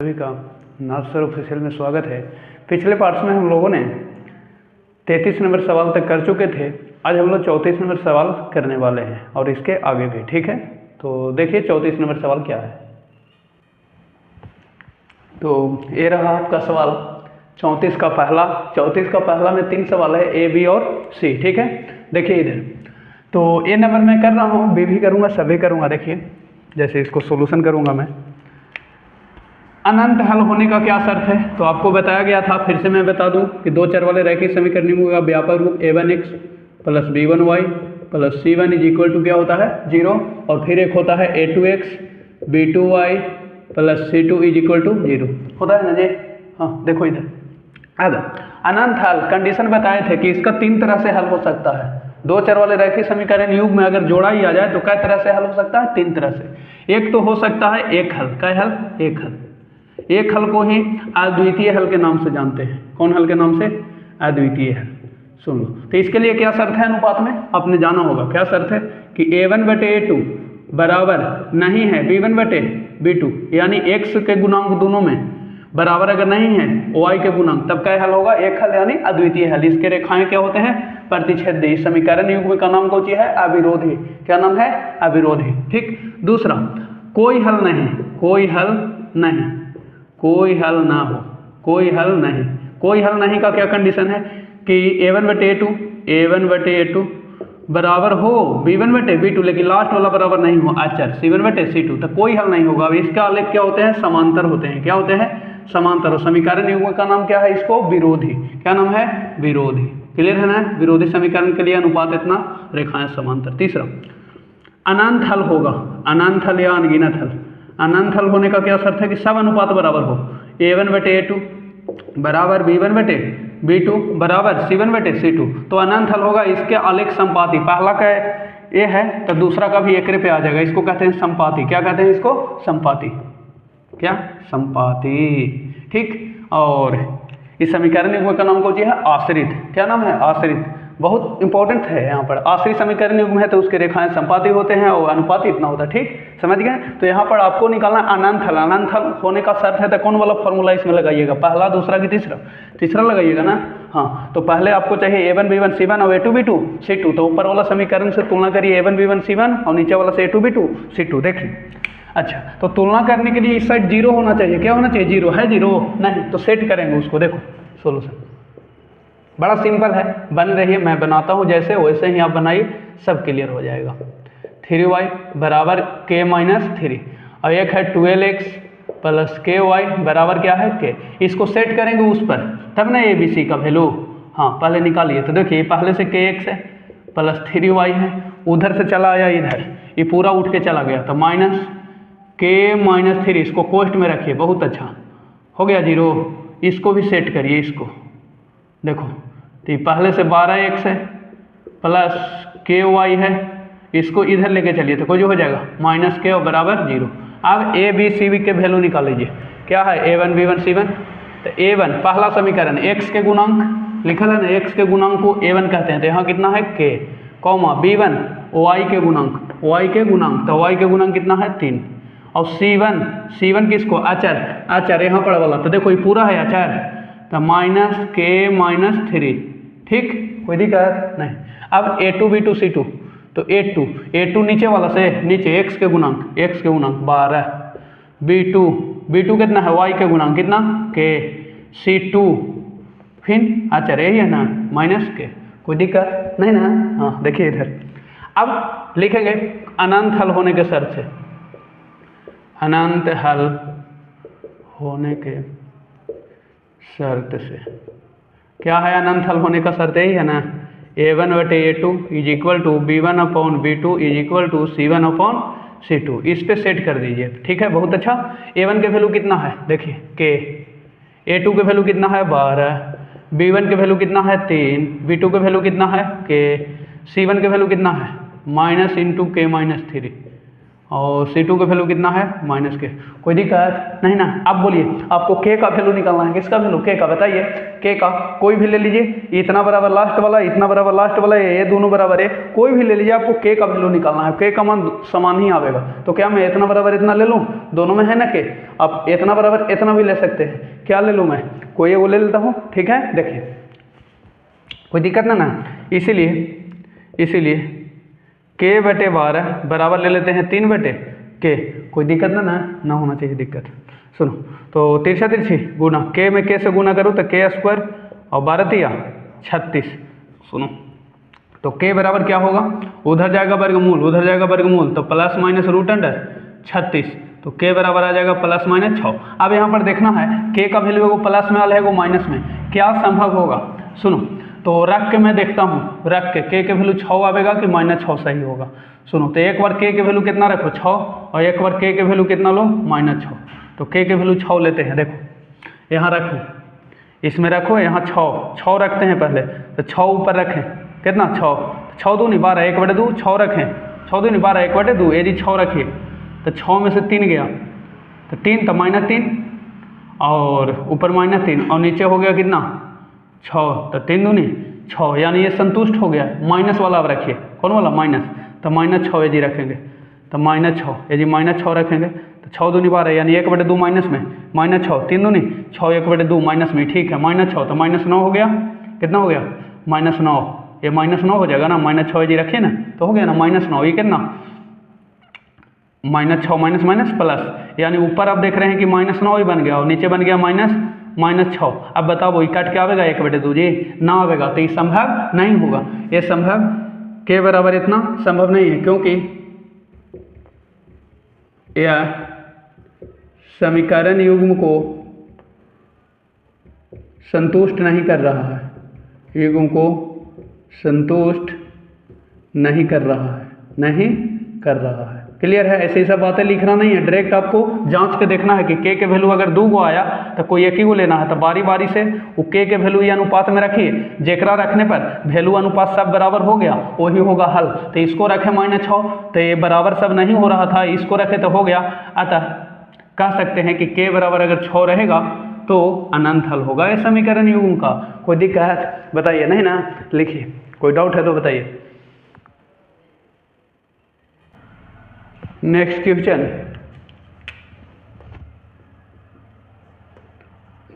सभी का नाथ sir official में स्वागत है। पिछले पार्ट्स में हम लोगों ने 33 नंबर सवाल तक कर चुके थे। आज हम लोग 34 नंबर सवाल करने वाले हैं और इसके आगे भी, ठीक है। तो देखिए 34 नंबर सवाल क्या है। तो ये रहा आपका सवाल 34 का पहला में 3 सवाल है, ए बी और सी, ठीक है। देखिए इधर तो ए नंबर मैं कर रहा हूँ, बी भी करूँगा, सभी करूँगा। देखिए जैसे इसको सोल्यूशन करूँगा मैं। अनंत हल होने का क्या शर्त है, तो आपको बताया गया था, फिर से मैं बता दूं कि दो चर वाले रैखिक समीकरण का व्यापक रूप a1x plus b1y plus c1 is equal to क्या होता है 0, और फिर एक होता है a2x b2y plus c2 is equal to 0 होता है ना जी। हाँ देखो इधर अब अनंत हल कंडीशन बताए थे कि इसका 3 तरह से हल हो सकता है। दो चर वाले रैखिक समीकरण युग में अगर जोड़ा ही आ जाए तो कै तरह से हल हो सकता है, 3 तरह से। एक तो हो सकता है एक हल, कै हल, एक हल। एक हल को ही अद्वितीय हल के नाम से जानते हैं। कौन हल के नाम से? अद्वितीय हल। सुन लो, तो इसके लिए क्या शर्त है अनुपात में, आपने जाना होगा। क्या शर्त है कि a1 बटे a2 बराबर नहीं है b1 बटे b2, यानी x के गुणांक दोनों में बराबर अगर नहीं है y के गुणांक, तब क्या हल होगा? एक हल यानी अद्वितीय हल। इसके रेखाएं क्या होते हैं? प्रतिच्छेदी। समीकरण युग्म का नाम कौन सी है? अविरोधी। क्या नाम है? अविरोधी, ठीक। दूसरा, कोई हल नहीं, कोई हल नहीं, कोई हल ना हो, कोई हल नहीं। कोई हल नहीं का क्या कंडीशन है कि a1 बटे a2 बराबर हो b1 बटे b2, लेकिन लास्ट वाला बराबर नहीं हो अचर c1 बटे c2, तो कोई हल नहीं होगा। अब इसका आलेख क्या होते हैं? समांतर होते हैं। क्या होते हैं? समांतर। समीकरण युग्म का नाम क्या है? इसको विरोधी। क्या नाम है? विरोधी। क्लियर है ना? विरोधी समीकरण के लिए अनुपात इतना, रेखाएं समांतर। तीसरा, अनंत हल होगा, अनंत हल या अनगिनत हल। अनंत हल होने का क्या शर्त है कि सब अनुपात बराबर हो। a1 बटे a2 बराबर b1 बटे b2 बराबर c1 बटे c2, तो अनंत हल होगा। इसके आलेख संपाती, पहला का ए है तो दूसरा का भी एकरे पे आ जाएगा। इसको कहते हैं संपाती। क्या कहते हैं इसको? संपाती। क्या? संपाती, ठीक। और इस समीकरण युग्म का नाम कौन सी है? आश्रित। क्या नाम है? आश्रित। बहुत इंपॉर्टेंट है यहाँ पर। आश्रित समीकरण युग्म है तो उसके रेखाएं संपाती होते हैं और अनुपात इतना होता है, ठीक। समझ गए? तो यहाँ पर आपको निकालना अनंत हल। अनंत हल होने का शर्त है तो कौन वाला फॉर्मूला इसमें लगाइएगा? पहला, दूसरा कि तीसरा? तीसरा लगाइएगा ना। हाँ, तो पहले आपको चाहिए a1 b1 c1 और a2 b2 c2, तो ऊपर वाला समीकरण से तुलना करिए a1 b1 c1 और नीचे वाला से a2 b2 c2। देखिए, अच्छा, तो तुलना करने के लिए इस साइड 0 होना चाहिए। क्या होना चाहिए? 0 है? 0 नहीं तो सेट करेंगे उसको। देखो सोल्यूशन बड़ा सिंपल है, बन रही है, मैं बनाता हूँ जैसे वैसे ही आप बनाइए, सब क्लियर हो जाएगा। 3y बराबर k माइनस 3 और एक है 12x प्लस ky बराबर क्या है? k। इसको सेट करेंगे उस पर, तब ना abc का वैल्यू। हाँ पहले निकालिए। तो देखिए पहले से kx है प्लस 3y है, उधर से चला आया इधर, ये पूरा उठ के चला गया, तो माइनस k माइनस 3, इसको कोष्ट में रखिए। बहुत अच्छा, हो गया 0। इसको भी सेट करिए। इसको देखो, तो पहले से 12x है प्लस ky है, इसको इधर लेके चलिए तो कुछ हो जाएगा माइनस k और बराबर 0। अब a b c b के वैल्यू निकाल लीजिए। क्या है? a1 b1 c1, तो a1 पहला समीकरण x के गुणांक लिखल है ना, x के गुणांक को a1 कहते हैं, तो यहाँ कितना है? k, कॉमा b1 y के गुणांक, y के गुणांक, तो y के गुणांक कितना है? 3, और c1 किसको? अचर, अचर यहाँ पर वाला, तो देखो ये पूरा है अचर, तो माइनस k माइनस 3, ठीक। कोई दिक्कत नहीं। अब a2 b2 c2, तो a2 नीचे वाला से, नीचे x के गुणांक 12, b2 कितना है? y के गुणांक कितना? k, c2 फिर अच्छा यही है ना, माइनस k। कोई दिक्कत नहीं ना? हाँ देखिए इधर, अब लिखेंगे अनंत हल होने के शर्त से। अनंत हल होने के शर्त से क्या है? अनंत हल होने का शर्त यही है ना, a1 बटे a2 is equal to b1 upon b2 is equal to c1 upon c2। इस पे सेट कर दीजिए, ठीक है। बहुत अच्छा। a1 के वैल्यू कितना है? देखिए k, a2 के वैल्यू कितना है? 12, b1 के वैल्यू कितना है? 3, b2 के वैल्यू कितना है? k, c1 के वैल्यू कितना है? माइनस इंटू k माइनस 3, और C2 का वैल्यू कितना है माइनस के। कोई दिक्कत नहीं ना। आप बोलिए आपको K का वैल्यू निकालना है। किसका वैल्यू? K का। बताइए K का कोई भी ले लीजिए, इतना बराबर लास्ट वाला, इतना बराबर लास्ट वाला, ये दोनों बराबर है, कोई भी ले लीजिए, आपको K का वैल्यू निकालना है। K का मान समान ही आवेगा। तो क्या मैं इतना बराबर इतना ले लूँ? दोनों में है ना K। आप इतना बराबर इतना भी ले सकते हैं। क्या ले लूँ मैं? कोई वो ले लेता हूँ, ठीक है। देखिए कोई दिक्कत ना इसीलिए K बटे 12 बराबर ले लेते हैं 3 बटे K। कोई दिक्कत ना होना चाहिए दिक्कत। सुनो तो तिरछा तिरछी गुना K में K से गुना करूँ तो K स्क्वायर और 12 तिया 36। सुनो तो K बराबर क्या होगा? उधर जाएगा वर्गमूल, उधर जाएगा वर्गमूल, तो प्लस माइनस रूट अंडर 36। तो K बराबर आ जाएगा प्लस माइनस 6। अब यहाँ पर देखना है K का वैल्यू है वो प्लस में वाला है वो माइनस में, क्या संभव होगा? सुनो तो रख के मैं देखता हूँ, रख के K के वैल्यू 6 आवेगा कि माइनस 6 सही होगा। सुनो तो एक बार K के वैल्यू कितना रखो 6 और एक बार K के वैल्यू कितना लो माइनस 6। तो K के वैल्यू 6 लेते हैं। देखो यहाँ रखो, इसमें रखो, यहाँ 6 रखते हैं पहले। तो 6 ऊपर रखें, कितना 6 दूनी 12 1 बटे 2 6 रखें, 6 दूनी 12 1 बटे 2 ये जी 6 रखिए। तो 6 में से 3 गया तो 3 तो माइनस 3 और ऊपर माइनस 3 और नीचे हो गया कितना 6। तो 3 दूनी 6 यानी ये संतुष्ट हो गया। माइनस वाला अब रखिए, कौन वाला? माइनस। तो माइनस 6 ये जी रखेंगे, तो माइनस 6 ये जी माइनस 6 रखेंगे। तो 6 दूनी 12 यानी 1 बटे 2 माइनस में माइनस 6, 3 दूनी 6 1 बटे 2 माइनस में, ठीक है माइनस 6। तो माइनस 9 हो गया, कितना हो गया माइनस 9। ये माइनस 9 हो जाएगा ना, माइनस 6 जी रखिए ना तो हो गया ना माइनस 9। ये कितना माइनस 6 माइनस माइनस प्लस, यानी ऊपर आप देख रहे हैं कि माइनस 9 ही बन गया और नीचे बन गया माइनस 6। अब बताओ वही कट क्या आवेगा 1 बटे 2 जी ना आवेगा। तो ये संभव नहीं होगा, ये संभव K बराबर इतना संभव नहीं है, क्योंकि यह समीकरण युग्म को संतुष्ट नहीं कर रहा है, युग्म को संतुष्ट नहीं कर रहा है। क्लियर है? ऐसे ही सब बातें लिखना नहीं है, डायरेक्ट आपको जांच के देखना है कि K के वैल्यू अगर 2 को आया तो कोई एक ही को लेना है। तो बारी बारी से वो K के वैल्यू ये अनुपात में रखिए, जेकरा रखने पर वैल्यू अनुपात सब बराबर हो गया वही होगा हल। तो इसको रखे माइनस 6 तो ये बराबर सब नहीं हो रहा था, इसको रखे तो हो गया। अतः कह सकते हैं कि K बराबर अगर 6 रहेगा तो अनंत हल होगा इस समीकरण युग्म का। कोई दिक्कत बताइए? नहीं ना? लिखिए, कोई डाउट है तो बताइए। Next question,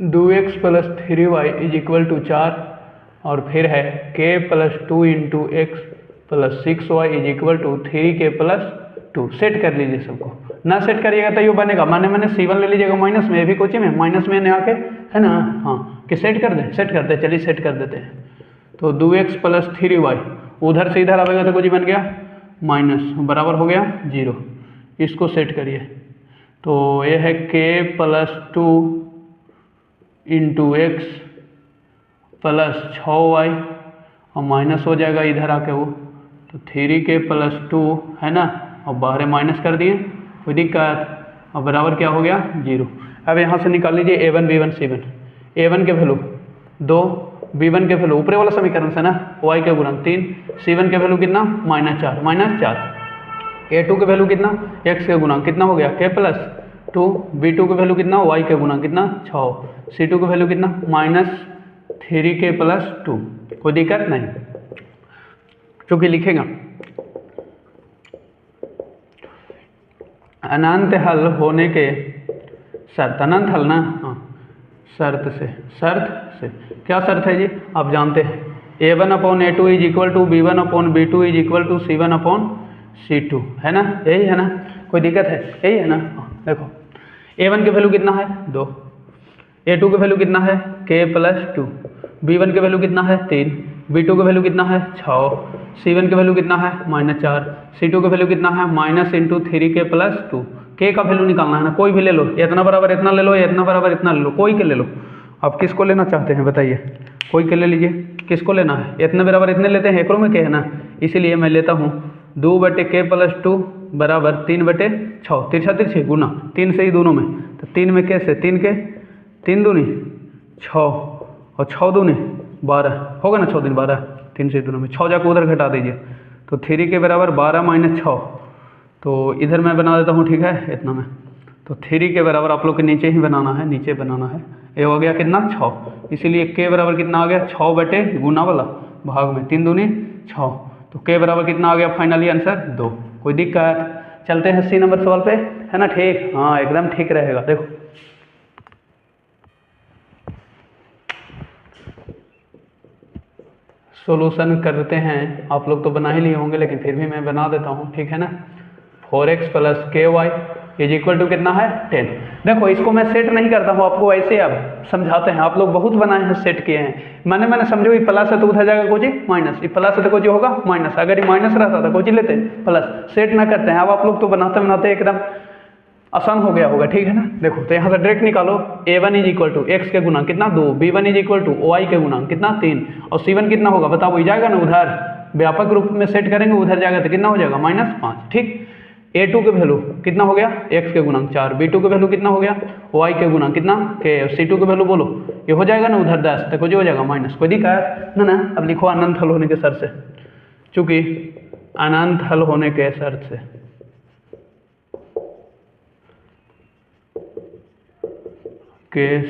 2x plus 3y is equal to 4 और फिर है k plus 2 into X plus 6y is equal to 3k plus 2। Set कर लीजिए सबको, ना सेट करिएगा तो ये बनेगा माने C1 ले लीजिएगा माइनस में, ये भी कोचिंग में माइनस में आके है ना। हाँ कि सेट कर दें, सेट करते हैं, चलिए सेट कर देते हैं। तो 2x प्लस 3y उधर से इधर आएगा तो कुछ बन गया माइनस, बराबर हो गया 0। इसको सेट करिए तो यह है k plus 2 into X plus 6y और माइनस हो जाएगा इधर आके वो, तो 3k प्लस 2 है ना, और बाहर माइनस कर दिए, कोई दिक्कत, और बराबर क्या हो गया 0। अब यहाँ से निकाल लीजिए a1 b1 c1। a1 के वैल्यू 2, b1 के वैल्यू ऊपरे वाला समीकरण से ना y के गुणन 3, c1 के वैल्यू कितना -4, a2 के वैल्यू कितना x के गुणा कितना हो गया k प्लस 2, b2 के वैल्यू कितना y के गुणा कितना 6, c2 के वैल्यू कितना -3k प्लस 2। कोई दिक्कत नहीं, चूंकि लिखेगा अनंत हल होने के शर्त, अनंत हल ना, हाँ शर्त से क्या शर्त है जी आप जानते हैं, a1/a2 is equal to b1/b2 is equal to c1/c2 है ना, यही है ना, कोई दिक्कत है, यही है ना। देखो a1 के वैल्यू कितना है 2, a2 के वैल्यू कितना है k प्लस 2, b1 के वैल्यू कितना है 3, b2 के वैल्यू कितना है 6, c1 के वैल्यू कितना है -4, c2 के वैल्यू कितना है -3k प्लस 2। k का वैल्यू निकालना है ना, कोई भी ले लो, इतना बराबर इतना ले लो, इतना बराबर इतना ले लो, कोई के ले लो। आप किसको लेना चाहते हैं बताइए, कोई के ले लीजिए, किसको लेना है, इतने बराबर इतने लेते हैं, एकरों में k है ना, इसीलिए मैं लेता हूँ 2/k प्लस 2 बराबर 3/6, तिरछा तिरछी गुना 3 से ही दोनों में, तो 3 में k से 3k, 3 दूनी 6 और 6 दूनी 12 होगा ना, 6 दूनी 12, 3 से दोनों में 6 जाकर उधर घटा दीजिए, तो 3 के बराबर 12 - 6, तो इधर मैं बना देता हूँ, ठीक है, इतना में। तो 3 के बराबर आप लोग के नीचे ही बनाना है, नीचे बनाना है। ये हो गया कितना 6, इसीलिए के बराबर कितना आ गया 6 बटे गुना वाला भाग में 3 दूनी 6, तो के बराबर कितना आ गया फाइनली आंसर 2। कोई दिक्कत? चलते हैं 80 नंबर सवाल पे, है ना, ठीक, हाँ एकदम ठीक रहेगा। देखो सॉल्यूशन करते हैं, आप लोग तो बना ही लिए होंगे लेकिन फिर भी मैं बना देता हूँ, ठीक है ना। 4x प्लस के वाई इज इक्वल टू कितना है 10। देखो इसको मैं सेट नहीं करता हूँ आपको, ऐसे अब समझाते हैं। आप लोग बहुत बनाए हैं, सेट किए हैं, मैंने समझो ये प्लस है तो उधर जाएगा कोई माइनस, ये प्लस है तो कोई होगा माइनस, अगर ये माइनस रहता था कोई लेते प्लस, सेट ना करते हैं। अब आप लोग तो बनाते बनाते एकदम आसान हो गया होगा, ठीक है ना। देखो तो यहाँ से डायरेक्ट निकालो, a1 is equal to x के गुना कितना 2, b1 is equal to Y के गुना कितना 3, और c1 कितना होगा बताओ, जाएगा ना उधर, व्यापक रूप में सेट करेंगे उधर जाएगा तो कितना हो जाएगा -5, ठीक। a2 के वैल्यू कितना हो गया x के गुणांक 4, b2 के वैल्यू कितना हो गया y के गुणांक कितना k, और c2 के वैल्यू बोलो ये हो जाएगा ना उधर 10, तो कुछ हो जाएगा माइनस, कोई दिक्कत ना ना। अब लिखो अनंत हल होने के शर्त से, चूंकि अनंत हल होने के शर्त से क्या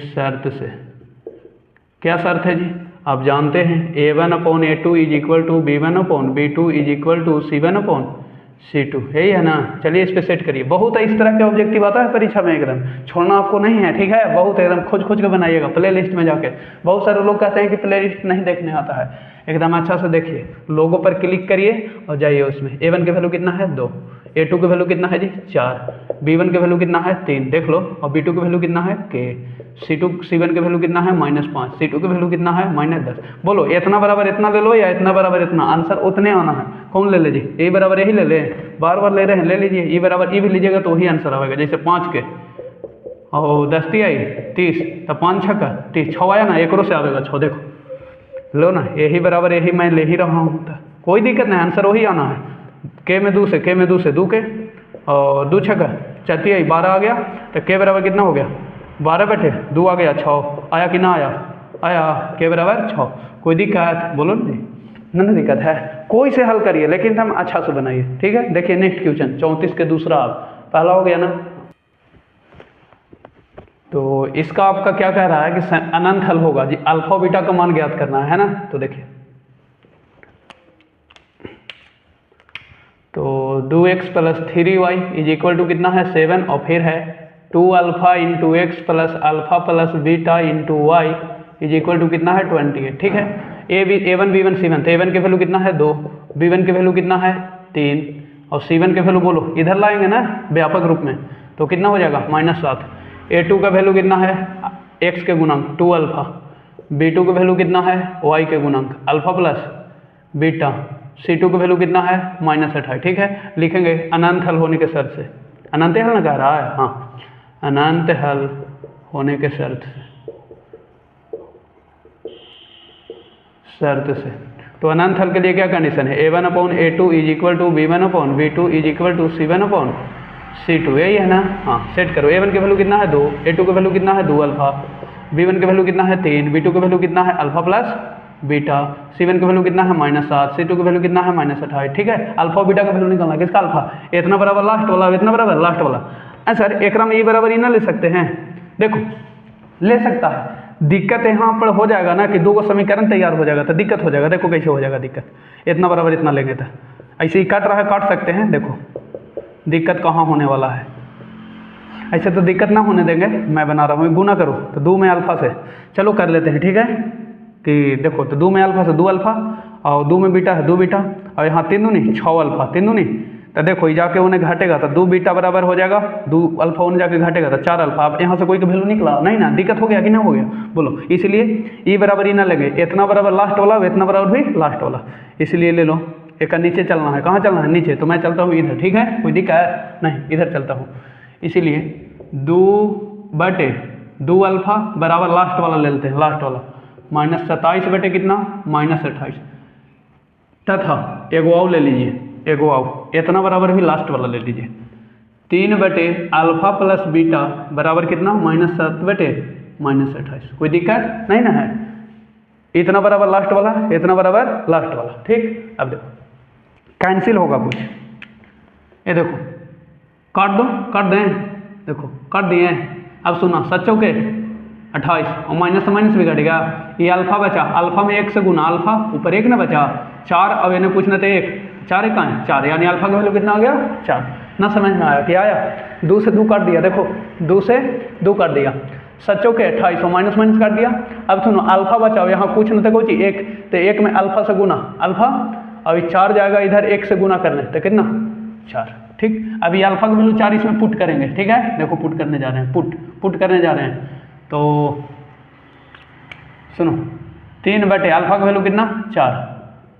शर्त है जी, आप जानते हैं a1/a2 is equal to b1/b2 is equal to c1/c2, यही है ना। चलिए इस पे सेट करिए, बहुत इस तरह के ऑब्जेक्टिव आता है परीक्षा में, एकदम छोड़ना आपको नहीं है, ठीक है, बहुत एकदम खोज खोज के बनाइएगा प्ले लिस्ट में जाके। बहुत सारे लोग कहते हैं कि प्ले लिस्ट नहीं देखने आता है, एकदम अच्छा से देखिए, लोगों पर क्लिक करिए और जाइए उसमें। a1 के वैल्यू कितना है 2, a2 के वैल्यू कितना है जी 4, b1 के वैल्यू कितना है 3 देख लो, और b2 के वैल्यू कितना है k, c1 के वैल्यू कितना है -5, c2 के वैल्यू कितना है -10। बोलो इतना बराबर इतना ले लो या इतना बराबर इतना, आंसर उतने आना है। कौन ले लीजिए, ए बराबर यही ले ले, बार बार ले रहे हैं ले लीजिए, ई बराबर ई भी लीजिएगा तो वही आंसर आएगा। जैसे 5 के और 10 आई 30, तो 5 6 का 30, 6 आया ना, एक से आएगा 6, देखो लो ना, यही बराबर यही मैं ले ही रहा हूँ, तो कोई दिक्कत नहीं, आंसर वही आना है। के में 2 से 2 के और 2 6 का 4 आई 12 आ गया, तो के बराबर कितना हो गया 12 बटे 2 आ गया 6, आया कि ना आया, आया, के बराबर 6। कोई दिक्कत बोलो नहीं, ना दिक्कत है, कोई से हल करिए लेकिन हम अच्छा से बनाइए, ठीक है। देखिए नेक्स्ट क्वेश्चन 34 के दूसरा, आप पहला हो गया ना, तो इसका आपका क्या कह रहा है कि अनंत हल होगा जी, अल्फा बीटा का मान ज्ञात करना है ना। तो देखिए तो 2x plus 3y is equal to कितना है 7, और फिर है 2 alpha into X plus alpha plus beta into Y is equal to कितना है 28, ठीक है। a1 b1 c1, तो a1 के वैल्यू कितना है 2, b1 के वैल्यू कितना है 3, और c1 के वैल्यू बोलो इधर लाएंगे ना व्यापक रूप में, तो कितना हो जाएगा -7। a2 का वैल्यू कितना है x के गुणांक 2 अल्फा, b2 का वैल्यू कितना है y के गुणांक अल्फा प्लस बीटा, c2 का वैल्यू कितना है -28, ठीक है। लिखेंगे अनंत हल होने के शर्त से, अनंत हल ना कह रहा है, हाँ अनंत हल होने के शर्त से। तो अनंत हल के लिए क्या कंडीशन है, a1/a2 is equal to b1/b2 is equal to c1/c2, यही है ना। हाँ सेट करो, a1 के वैल्यू कितना है 2, a2 के वैल्यू कितना है 2 अल्फा, b1 के वैल्यू कितना है 3, b2 के वैल्यू कितना है अल्फा प्लस बीटा, c1 का वैल्यू कितना है -7, c2 का वैल्यू कितना है -28, ठीक है। अल्फा बीटा का वैल्यू निकालना, किसका अल्फा, इतना बराबर लास्ट वाला, इतना बराबर लास्ट वाला। सर एक में ई बराबर ई ना ले सकते हैं, देखो ले सकता है, दिक्कत यहाँ पर हो जाएगा ना कि 2 को समीकरण तैयार हो जाएगा तो दिक्कत हो जाएगा। देखो कैसे हो जाएगा दिक्कत, इतना बराबर इतना लेंगे तो ऐसे ही काट रहा है, काट सकते हैं, देखो दिक्कत कहाँ होने वाला है, ऐसे तो दिक्कत ना होने देंगे। मैं बना रहा हूँ गुना करो तो 2 में अल्फा से, चलो कर लेते हैं, ठीक है। कि देखो तो 2 में अल्फा से 2 अल्फा, और 2 में बीटा है 2 बीटा, और यहाँ 3 दूनी 6 अल्फा 3 दूनी, तो देखो ये जाके उन्हें घटेगा तो 2 बीटा बराबर हो जाएगा 2 अल्फा, उन्हें जाके घटेगा तो 4 अल्फा। अब यहाँ से कोई का वैल्यू निकला नहीं ना, दिक्कत हो गया कि ना हो गया बोलो, इसलिए ई बराबर ई ना लगे, इतना बराबर लास्ट वाला, इतना बराबर भी लास्ट वाला, इसलिए ले लो। एक का नीचे चलना है, कहाँ चलना है नीचे, तो मैं चलता हूँ इधर, ठीक है, कोई दिक्कत नहीं, इधर चलता हूँ। इसीलिए 2 अल्फा बराबर लास्ट वाला ले लेते हैं, लास्ट वाला -27 बटे कितना -28, तथा एगो आओ ले लीजिए, एगो आओ इतना बराबर भी लास्ट वाला ले लीजिए, 3 बटे अल्फा प्लस बीटा बराबर कितना -7 बटे -28, कोई दिक्कत नहीं ना है। इतना बराबर लास्ट वाला, इतना बराबर लास्ट वाला, ठीक। अब देखो कैंसिल होगा कुछ, ये देखो काट दो, काट दें, देखो काट दिए। अब सुना, 7 चौके 28 और माइनस से माइनस भी कट गया। ये अल्फा बचा, अल्फा में 1 से गुना अल्फा, ऊपर 1 ना बचा 4। अब इन्हें पूछना था 1 4 कहाँ है 4, यानी अल्फा का वैल्यू कितना आ गया 4। ना समझ में आया क्या आया? 2 से 2 काट दिया, देखो 2 से 2 काट दिया, 7 चौके 28 और माइनस माइनस काट दिया। अब सुनो अल्फा बचाओ, यहाँ पूछना था कोई चीज 1, तो 1 में अल्फा से गुना अल्फा, अभी 4 जाएगा इधर 1 से गुना करने, तो कितना 4। ठीक, अभी अल्फा का वैल्यू 4 इसमें पुट करेंगे। ठीक है, देखो पुट करने जा रहे हैं, पुट करने जा रहे हैं। तो सुनो 3 बटे अल्फा का वैल्यू कितना 4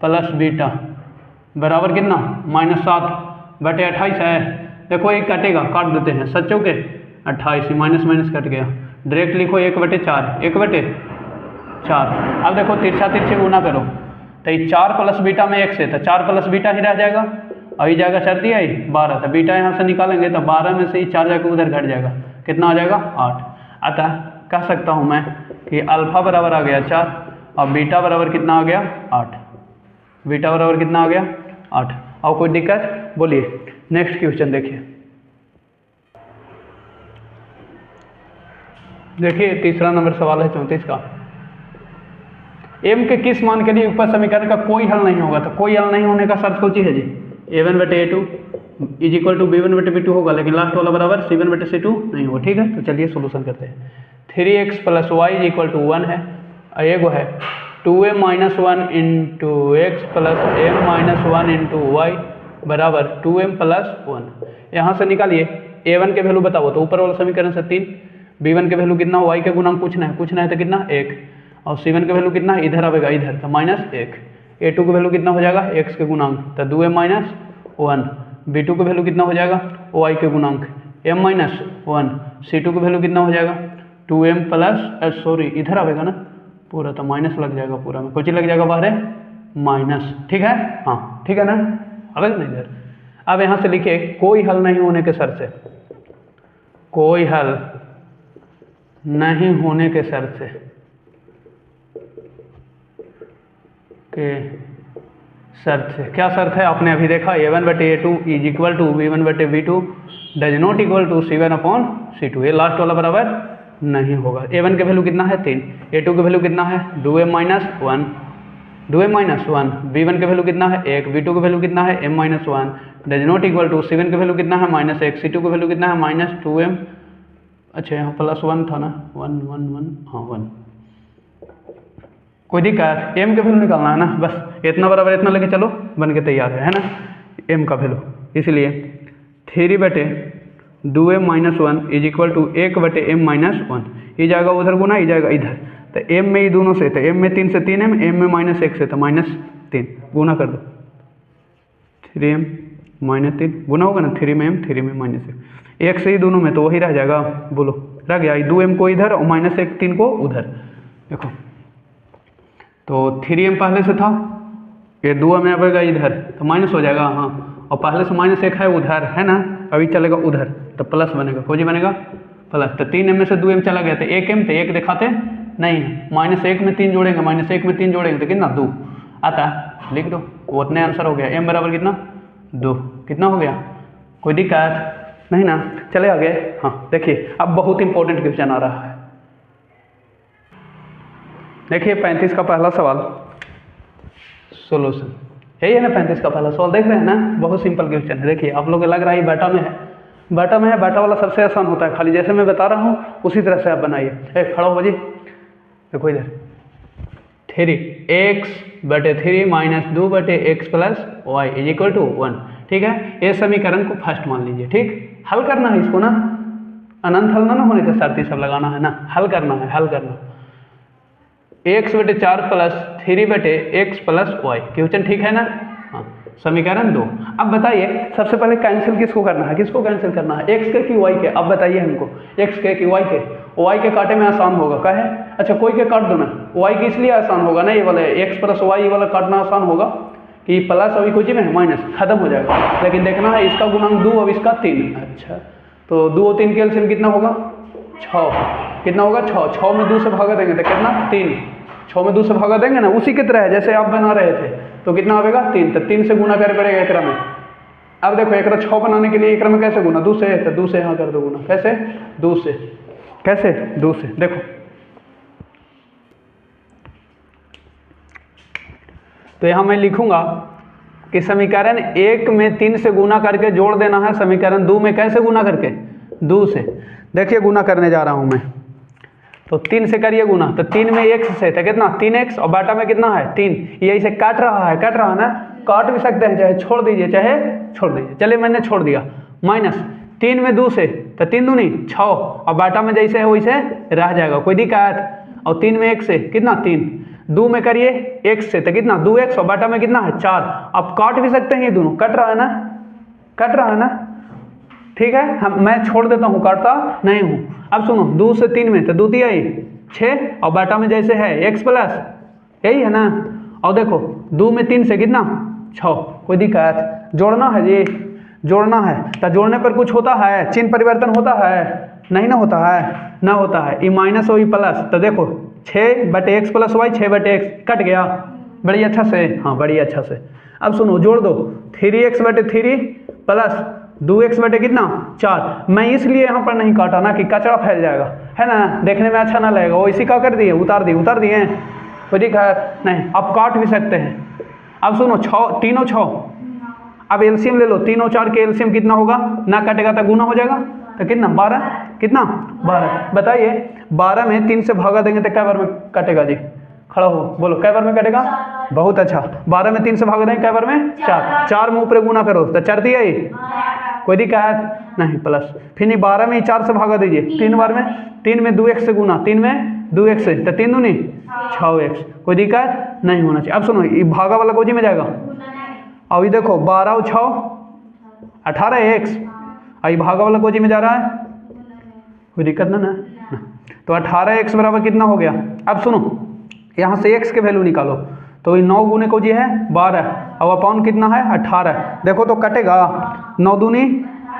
प्लस बीटा बराबर कितना -7 बटे 28 है। देखो एक कटेगा, काट देते हैं, 7 चौके 28 माइनस माइनस कट गया। डायरेक्ट लिखो 1 बटे 4, 1 बटे 4। अब देखो तिरछा तिरछे गुना करो, तो ये 4 प्लस बीटा में 1 से, तो 4 प्लस बीटा ही रह जाएगा, अभी जाएगा चर दिया ही 12, तो बीटा यहाँ से निकालेंगे तो 12 में से ही 4 जाकर उधर घट जाएगा, कितना आ जाएगा 8। अतः कह सकता हूँ मैं कि अल्फा बराबर आ गया 4 और बीटा बराबर कितना आ गया 8। बीटा बराबर कितना आ गया 8। और कोई दिक्कत बोलिए। नेक्स्ट क्वेश्चन देखिए, देखिए तीसरा नंबर सवाल है 34 का। m के किस मान के लिए ऊपर समीकरण का कोई हल नहीं होगा? तो कोई हल नहीं होने का शर्त सोची है जी, a1 बटे a2 is equal to b1 बटे b2 होगा, लेकिन लास्ट वाला बराबर c1 बटे c2 नहीं होगा। ठीक है, तो चलिए सोल्यूशन करते हैं। 3x plus Y is equal to 1 है, और एक वो है 2m minus 1 into X plus m minus 1 into Y बराबर 2m प्लस 1। यहाँ से निकालिए a1 के वैल्यू बताओ, तो ऊपर वाला समीकरण से 3, b1 के वैल्यू कितना, y के गुणांक पूछना है तो कितना 1, और c1 के वैल्यू कितना इधर आएगा इधर, तो -1। a2 के वैल्यू कितना हो जाएगा x के गुणांक, तो 2m माइनस 1। b2 के वैल्यू कितना हो जाएगा y के गुणांक m माइनस 1। c2 के वैल्यू कितना हो जाएगा 2m प्लस सॉरी इधर आएगा ना पूरा, तो माइनस लग जाएगा पूरा में, कुछ लग जाएगा बाहर माइनस। ठीक है, हाँ ठीक है ना, अबे नहीं इधर। अब यहाँ से लिखिए कोई हल नहीं होने के शर्त से, कोई हल नहीं होने के शर्त से क्या शर्त है? आपने अभी देखा a1 बटे a2 is equal to b1 बटे b2 does not equal to c1 upon c2। ये लास्ट वाला बराबर नहीं होगा। a1 के वैल्यू कितना है 3, a2 के वैल्यू कितना है 2m minus 1, 2m minus 1। b1 के वैल्यू कितना है 1, b2 के वैल्यू कितना है m minus 1 does not equal to c1 के वैल्यू कितना है -1, c2 के वैल्यू कितना है -2m। अच्छा यहाँ +1 था ना, 1 1 1 हाँ 1। कोई दिक्कत? m के वैल्यू निकालना है ना, बस इतना बराबर इतना लेके चलो, बन के तैयार है ना m का वैल्यू। इसलिए 3 बटे 2m minus 1 is equal to 1 बटे m माइनस 1। ये जाएगा उधर गुना, ये जाएगा इधर, तो m में ये दोनों से, तो m में 3 से 3m, m में -1 से, तो -3 गुना कर दो, 3m -3 गुना होगा ना, 3 में m 3 में -1, 1 से ही दोनों में, तो वही रह जाएगा, बोलो रह गया 2m को इधर और -1 3 को उधर। देखो तो 3m पहले से था, ये 2 में आएगा इधर, तो माइनस हो जाएगा, हाँ, और पहले से -1 है उधर है ना, अभी चलेगा उधर, तो प्लस बनेगा, कोई बनेगा प्लस। तो 3m में से 2m चला गया, तो 1m, तो 1 दिखाते नहीं, -1 में 3 जोड़ेंगे, -1 में 3 जोड़ेंगे तो कितना 2 आता है, लिख दो, वो उतने आंसर हो गया। m बराबर कितना 2, कितना हो गया? कोई दिक्कत नहीं ना, चले आगे। हाँ देखिए अब बहुत इंपॉर्टेंट क्वेश्चन आ रहा है, देखिए 35 का पहला सवाल सोल्यूशन, यही है ना 35 का पहला सवाल, देख रहे हैं ना, बहुत सिंपल क्वेश्चन है। देखिए आप लोग को लग रहा है बाटा में है, बाटा में है, बाटा वाला सबसे आसान होता है, खाली जैसे मैं बता रहा हूँ उसी तरह से आप बनाइए। खड़ा हो जी, देखो इधर 3x बटे 3 माइनस 2 बटे x plus Y is equal to 1। ठीक है, ये समीकरण को फर्स्ट मान लीजिए। ठीक, हल करना है इसको ना, अनंत हल ना होने के शर्त सब लगाना है ना, हल करना है, हल करना। x बटे 4 प्लस 3 बटे x प्लस वाई, क्वेश्चन ठीक है ना? हाँ, समीकरण 2। अब बताइए सबसे पहले कैंसिल किसको करना है, किसको कैंसिल करना है, x के कि y के? अब बताइए हमको x के कि y के? y के काटे में आसान होगा, क्या है? अच्छा कोई के काट दो ना, y के इसलिए आसान होगा ना, ये वाला x प्लस वाई वाला काटना आसान होगा कि प्लस अभी कुछ में माइनस खत्म हो जाएगा, लेकिन देखना है इसका गुणांक 2 और इसका 3। अच्छा तो 2 और 3 के एलसीएम कितना होगा 6, कितना होगा 6, 6 में 2 से भागा देंगे तो कितना 3, 6 में 2 से भागा देंगे ना, उसी की तरह है जैसे आप बना रहे थे, तो कितना आएगा 3, तो 3 से गुना करे पड़ेगा एकरा में। अब देखो एक 6 बनाने के लिए एक में कैसे गुना, 2 से, तो 2 से यहाँ कर दो गुना, कैसे 2 से, कैसे 2 से। देखो तो यहाँ मैं लिखूंगा कि समीकरण 1 में 3 से गुना करके जोड़ देना है, समीकरण 2 में कैसे गुना करके, 2 से। देखिए गुना करने जा रहा हूँ मैं, तो 3 से करिए गुना, तो 3 में x से तो कितना 3x और बाटा में कितना है 3, यही से काट रहा है ना, काट भी सकते हैं, चाहे छोड़ दीजिए चाहे छोड़ दीजिए। चलिए मैंने छोड़ दिया, माइनस 3 में 2 से तो 3 दूनी 6 और बाटा में जैसे है वैसे रह जाएगा, कोई दिक्कत। और 3 में 1 से कितना 3, 2 में करिए x से तो कितना 2x और बाटा में कितना है 4। अब काट भी सकते हैं, ये दोनों कट रहा है ना, कट रहा है ना, ठीक है। हम मैं छोड़ देता हूँ, काटता नहीं हूँ। अब सुनो 2 से 3 में तो 2 दिया 6 और बाटा में जैसे है x प्लस, यही है ना। और देखो 2 में 3 से कितना 6, कोई दिक्कत, जोड़ना है जी, जोड़ना है। तो जोड़ने पर कुछ होता है, चिन्ह परिवर्तन होता है, नहीं ना होता है, ना होता है। ई माइनस और ई प्लस, तो देखो 6/x plus Y 6/x cut गया, बड़ी अच्छा से, हाँ बड़ी अच्छा से। अब सुनो जोड़ दो 3x/3 प्लस 2x बटे कितना 4। मैं इसलिए यहाँ पर नहीं काटा ना कि कचरा फैल जाएगा, है ना, देखने में अच्छा ना लगेगा, वो इसी का कर दिए, उतार दिए, कोई दिक्कत नहीं। अब काट भी सकते हैं। अब सुनो 6 तीनों 6, अब एलसीएम ले लो, 3 और 4 के एलसीएम कितना होगा, ना कटेगा तो गुना हो जाएगा, तो कितना 12, कितना 12। बताइए 12 में 3 से भागा देंगे तो कै बार में कटेगा जी, खड़ा हो बोलो कै बार में कटेगा, बहुत अच्छा। 12 में 3 से भागा देंगे कै बार में 4, 4 में ऊपर गुना करो तो 4 दिया, कोई दिक्कत नहीं, प्लस फिर नहीं 12 में 4 से भागा दीजिए 3 बार में, 3 में 2x से गुना, 3 में 2x से तो 3 दूनी 6x, कोई दिक्कत नहीं होना चाहिए। अब सुनो ये भागा वाला कोजी में जाएगा, और ये देखो 12 और 6 18x, और ये भागा वाला कोजी में जा रहा है, कोई दिक्कत ना, तो 18x बराबर कितना हो गया। अब सुनो यहाँ से x के वैल्यू निकालो, तो ये 9 गुने को जी है 12 और अपॉन कितना है 18, देखो तो कटेगा 9 दूनी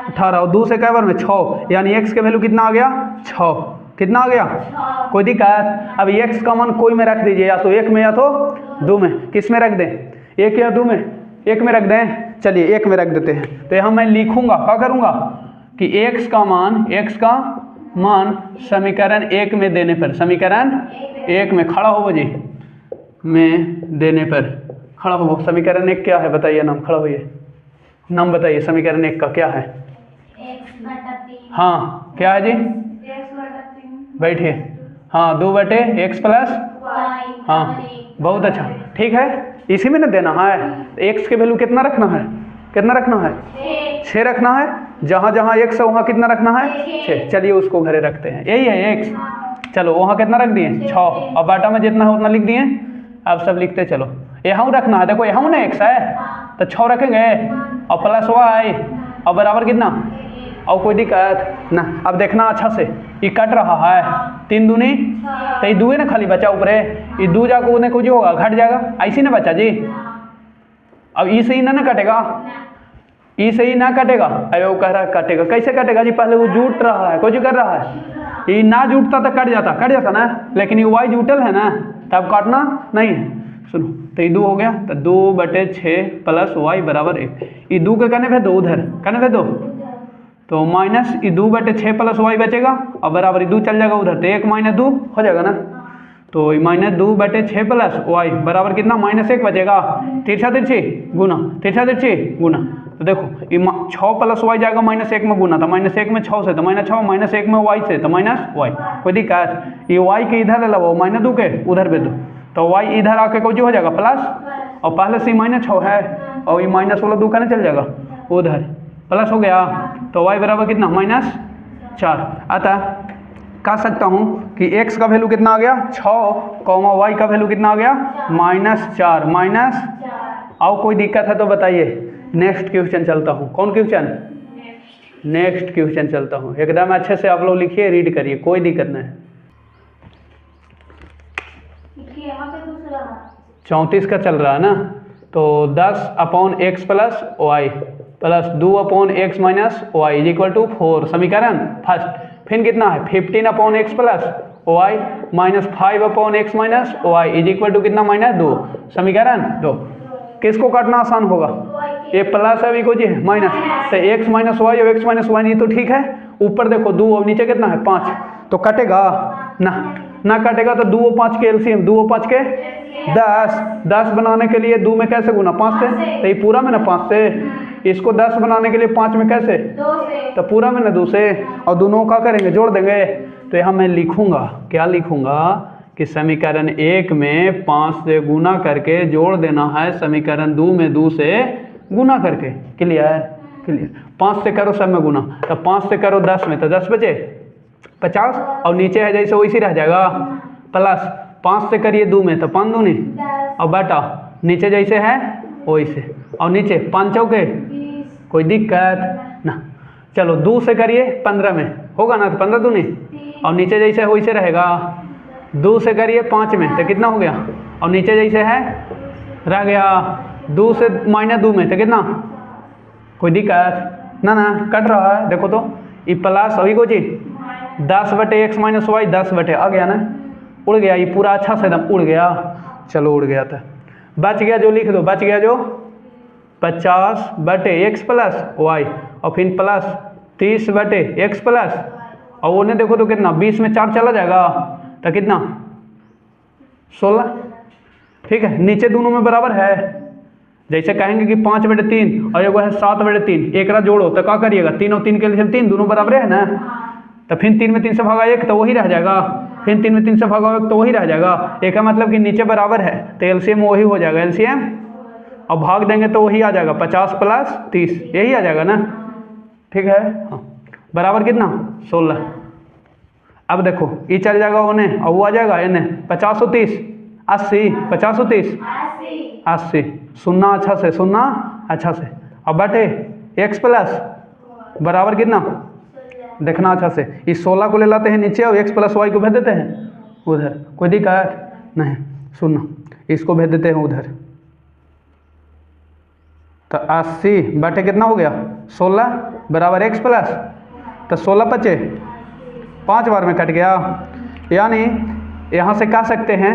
18 और 2 से कै बार में 6, यानी x के वैल्यू कितना आ गया 6, कितना आ गया, कोई दिक्कत। अब x का मान कोई में रख दीजिए, या तो 1 में या तो 2 में, किस में रख दें, 1 या 2 में, 1 में रख दें, चलिए 1 में रख देते हैं। तो यहाँ मैं लिखूंगा, क्या करूँगा कि x का मान समीकरण 1 में देने पर, समीकरण 1 में खड़ा हो जी, में देने पर खड़ा हो। समीकरण 1 क्या है बताइए, नाम खड़ा होइए, नाम बताइए समीकरण 1 का क्या है। हाँ क्या है जी, बैठिए, हाँ 2/x प्लस, हाँ बहुत अच्छा, ठीक है, इसी में ना देना है। x के वैल्यू कितना रखना है, कितना रखना है 6 रखना है, जहाँ जहाँ x है वहाँ कितना रखना है 6। चलिए उसको घरे रखते हैं, यही है x, चलो वहाँ कितना रख दिए 6, और बाटा में जितना है उतना लिख दिए। अब सब लिखते चलो, यहाँ रखना है, देखो यहाँ ना x है तो 6 रखेंगे और प्लस y और बराबर कितना, और कोई दिक्कत ना। अब देखना अच्छा से, ये कट रहा है 3 दूनी, तो ये 2 है ना खाली बचा ऊपर, ये 2 जाकर उन्हें कुछ होगा घट जाएगा, ऐसे ना बचा जी। अब ई से ही ना कटेगा, ई से ही ना कटेगा, अरे वो कह रहा है कटेगा, कैसे कटेगा जी, पहले वो जुट रहा है, कुछ कर रहा है, ये ना जुटता तो कट जाता ना, लेकिन ये y जुटल है ना, तब काटना नहीं है। सुनो तो ये 2 हो गया, तो 2/6 प्लस y बराबर 1, ये 2 के कहने पे दो उधर, कहने पे दो, तो माइनस ये 2/6 प्लस y बचेगा और बराबर ये 2 चल जाएगा उधर, तो 1 - 2 हो जाएगा ना, तो -2/6 प्लस y बराबर कितना -1 बचेगा, तिरछा तिरछी गुना, तिरछा तिरछी गुना। तो देखो ये 6 प्लस y जाएगा -1 में गुना, तो -1 में 6 से तो -6, -1 में y से तो -y, कोई दिक्कत। ये y के इधर ले लो, -2 के उधर भेज दो, तो y इधर आके कुछ हो जाएगा प्लस, और पहले से -6 है और ये माइनस वाला 2 कहने चल जाएगा उधर, प्लस हो गया, तो y बराबर कितना -4। अतः कह सकता हूँ कि x का वैल्यू कितना आ गया 6, y का वैल्यू कितना आ गया -4 माइनस। और कोई दिक्कत है तो बताइए, नेक्स्ट क्वेश्चन चलता हूँ। कौन क्वेश्चन, नेक्स्ट क्वेश्चन चलता हूँ, एकदम अच्छे से आप लोग लिखिए, रीड करिए, कोई दिक्कत नहीं। 34 का चल रहा है ना, तो 10/x plus y plus 2/x minus y is equal to 4, समीकरण फर्स्ट। फिर कितना है 15/x plus y minus 5/x minus y is equal to कितना -2, समीकरण 2। किसको काटना आसान होगा, ये प्लस है, अभी को जी माइनस, तो x माइनस वाई और x माइनस वाई, ये तो ठीक है। ऊपर देखो 2 और नीचे कितना है 5, तो कटेगा ना कटेगा। तो 2 और 5 के एलसीएम, 2 और 5 के 10 बनाने के लिए 2 में कैसे गुना 5 से, तो ये पूरा में ना 5 से, इसको 10 बनाने के लिए 5 में कैसे, तो पूरा में ना 2 से, और दोनों का करेंगे जोड़ देंगे। तो यहाँ मैं लिखूंगा, क्या लिखूंगा कि समीकरण 1 में 5 से गुना करके जोड़ देना है, समीकरण 2 में 2 से गुना करके। क्लियर 5 से करो सब में गुना, तो 5 से करो 10 में, तो 10 बचे 50, और नीचे है जैसे वैसे रह जाएगा प्लस 5 से करिए 2 में, तो 5 दूनी और बटा नीचे जैसे है वैसे, और नीचे 5 चौके, कोई दिक्कत ना। चलो 2 से करिए 15 में होगा ना, तो 15 दूनी और नीचे जैसे वैसे रहेगा। 2 से करिए 5 में, तो कितना हो गया, और नीचे जैसे है रह गया। 2 से माइनस 2 में, तो कितना, कोई दिक्कत ना कट रहा है। देखो तो ये प्लस अभी को जी 10 बटे एक्स माइनस वाई, 10 बटे आ गया ना, उड़ गया ये पूरा अच्छा से एकदम उड़ गया। चलो उड़ गया था, बच गया जो लिख दो, बच गया जो 50 बटे एक्स प्लस वाई, और फिर प्लस 30 बटे एक्स प्लस, और वो ने देखो तो कितना 20 में 4 चला जाएगा, तो कितना 16। ठीक है, नीचे दोनों में बराबर है। जैसे कहेंगे कि 5 बटे 3 और ये है 7 बटे 3, एक रा जोड़ो तो क्या करिएगा, 3 और 3 के लिए 3, दोनों बराबर है ना, तो फिर 3 में 3 से भागा 1 तो वही रह जाएगा, फिर 3 में 3 से भागा 1 तो वही रह जाएगा। एक का मतलब कि नीचे बराबर है तो एलसीएम वही हो जाएगा, एलसीएम और भाग देंगे तो वही आ जाएगा 50 प्लस 30, यही आ जाएगा ना। ठीक है, हाँ बराबर कितना 16। अब देखो ये चल जाएगा उन्हें और वो आ जाएगा इन्हें 50 और 30 80, 50 और 30 80, सुनना अच्छा से, सुनना अच्छा से। अब बटे एक्स प्लस बराबर कितना देखना अच्छा से, इस 16 को ले लाते हैं नीचे और एक्स प्लस वाई को भेज देते हैं उधर, कोई दिक्कत नहीं। सुनना इसको भेज देते हैं उधर, तो 80 बटे कितना हो गया 16 बराबर एक्स प्लस, तो 16 बचे 5 बार में कट गया। यानी यहाँ से कह सकते हैं,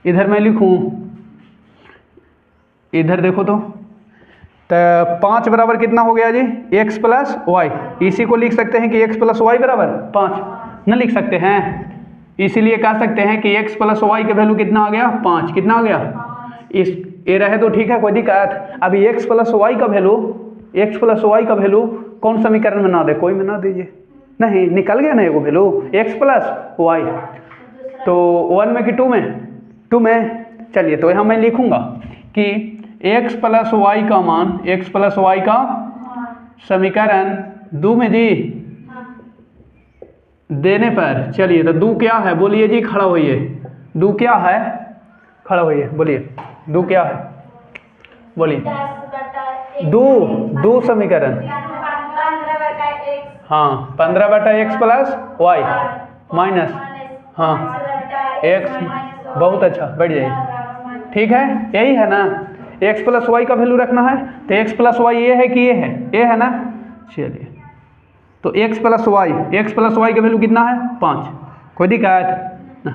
इधर मैं लिखूं, इधर देखो तो 5 बराबर कितना हो गया जी x प्लस वाई, इसी को लिख सकते हैं कि x प्लस वाई बराबर 5 न लिख सकते हैं, इसीलिए कह सकते हैं कि x प्लस वाई का वैल्यू कितना आ गया 5, कितना आ गया इस ये रहे तो ठीक है कोई दिक्कत। अभी x प्लस वाई का वैल्यू, x प्लस वाई का वैल्यू कौन समीकरण में ना दे, कोई में ना दीजिए, नहीं निकल गया ना एगो वैल्यू x प्लस वाई, तो 1 में कि 2 में, 2 में। चलिए तो यहाँ मैं लिखूंगा कि x प्लस वाई का मान, x प्लस वाई का समीकरण 2 में जी देने पर, चलिए तो 2 क्या है बोलिए जी, खड़ा होइए, 2 क्या है, खड़ा होइए बोलिए 2 क्या है, बोलिए 2 समीकरण, हाँ 15 बटा एक्स प्लस वाई माइनस हाँ एक्स, बहुत अच्छा बढ़ जाइए, ठीक है यही है ना। एक्स प्लस वाई का वैल्यू रखना है, तो एक्स प्लस वाई ये है कि ये है ना। चलिए तो एक्स प्लस वाई का वैल्यू कितना है 5, कोई दिक्कत ना,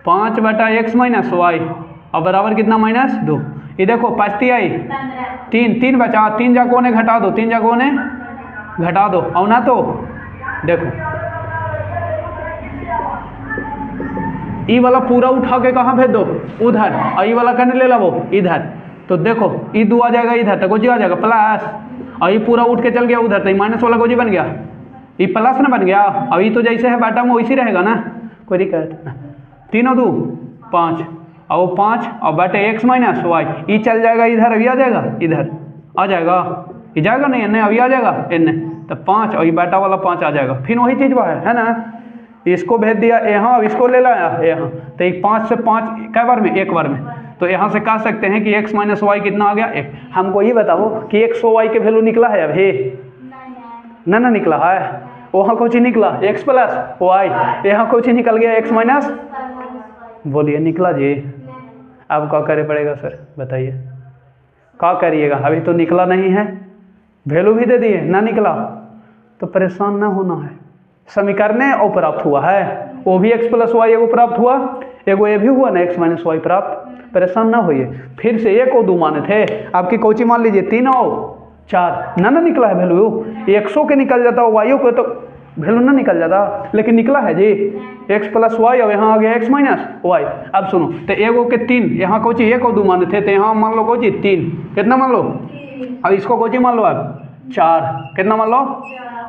5 बटा एक्स माइनस वाई और बराबर कितना -2। ये देखो 5 ती आई 3 बचा, 3 जाको ने घटा दो, 3 जाको ने घटा दो, और ना तो देखो ई वाला पूरा उठा के कहाँ भेज दो उधर, और ई वाला करने ले ला वो इधर, तो देखो ई 2 आ जाएगा इधर, तो गोजी आ जाएगा प्लस, और ये पूरा उठ के चल गया उधर, तो माइनस वाला गोजी बन गया, ये प्लस ना बन गया, और ये तो जैसे है बाटा में वैसे रहेगा ना, कोई दिक्कत ना। 3 और 2 5 और वो 5 और बटे एक्स माइनस वाई, ये चल जाएगा इधर, अभी आ जाएगा इधर आ जाएगा, ये जाएगा नहीं इन्हें, अभी आ जाएगा इन्हें, तो 5 और ये बाटा वाला 5 आ जाएगा, फिर वही चीज़ है ना, इसको भेज दिया यहाँ, अब इसको ले लाया यहाँ, तो एक 5 से 5 कै बार में, एक बार में, तो यहाँ से कह सकते हैं कि x माइनस वाई कितना आ गया 1। हमको ये बताओ कि x और y के वैल्यू निकला है अभी ना निकला है, वहाँ कुछ ही निकला x प्लस वाई, यहाँ कुछ ही निकल गया x माइनस, बोलिए निकला जी। अब क्या करे पड़ेगा सर बताइए, क्या करिएगा, अभी तो निकला नहीं है, वैल्यू भी दे दिए ना निकला, तो परेशान ना होना है, समीकरण और प्राप्त हुआ है, वो भी x प्लस वाई एगो प्राप्त हुआ, एगो ये भी हुआ ना x माइनस वाई प्राप्त, परेशान ना होइए। फिर से 1 और 2 माने थे, आपकी कोची मान लीजिए 3 और 4 ना निकला है वैल्यू, 100 के निकल जाता है, वाई को तो वैल्यू ना निकल जाता, लेकिन निकला है जी x प्लस वाई, और यहाँ आ गया x माइनस वाई। अब सुनो, तो 1 के 3 यहाँ कोची 1 और 2 माने थे, तो यहाँ मान लो कोची 3, कितना मान लो, अब इसको कोची मान लो अब 4, कितना मान लो,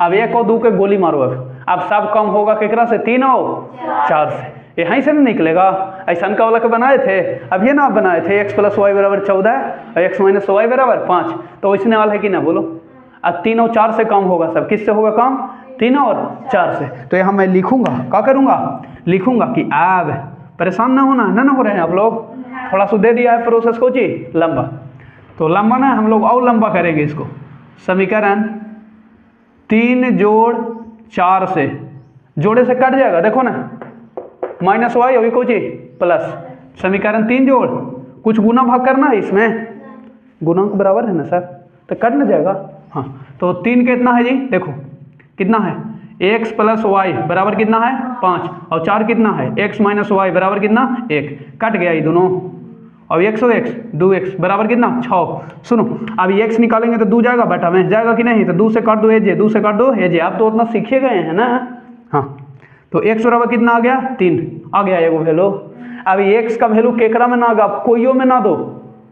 अब 1 और 2 के गोली मारो। अब सब कम होगा केकरा से, 3 और 4 से, यहीं से नहीं निकलेगा। ऐसा का वाला के बनाए थे, अब ये ना बनाए थे x प्लस वाई बराबर 14 और x माइनस वाई बराबर 5, तो इसने वाला है कि ना बोलो। अब 3 और 4 से कम होगा सब, किससे होगा कम, 3 और 4 से। तो यहाँ मैं लिखूंगा, क्या करूँगा, लिखूंगा कि अब परेशान ना होना, ना हो रहे हैं आप लोग, थोड़ा सा दे दिया है प्रोसेस को जी लंबा, तो लंबा ना हम लोग और लंबा करेंगे इसको। समीकरण 3 जोड़ 4 से, जोड़े से कट जाएगा, देखो ना, माइनस वाई अभी कोची प्लस, समीकरण 3 जोड़ कुछ गुना भाग करना है, इसमें गुणांक बराबर है ना सर, तो कट ना जाएगा। हाँ, तो 3 कितना है जी, देखो कितना है, x प्लस वाई बराबर कितना है 5, और 4 कितना है x माइनस वाई बराबर कितना 1, कट गया ये दोनों, और x और x 2x बराबर कितना 6। सुनो, अब x निकालेंगे तो 2 जाएगा बटा में, जाएगा कि नहीं, तो 2 से काट दो एजे, 2 से काट दो एजे, आप तो उतना सीखे गए हैं ना। हाँ, तो x बराबर कितना आ गया 3, आ गया एगो वैल्यू। अब x का वैल्यू केकरा में ना आगा, कोइयो में ना दो,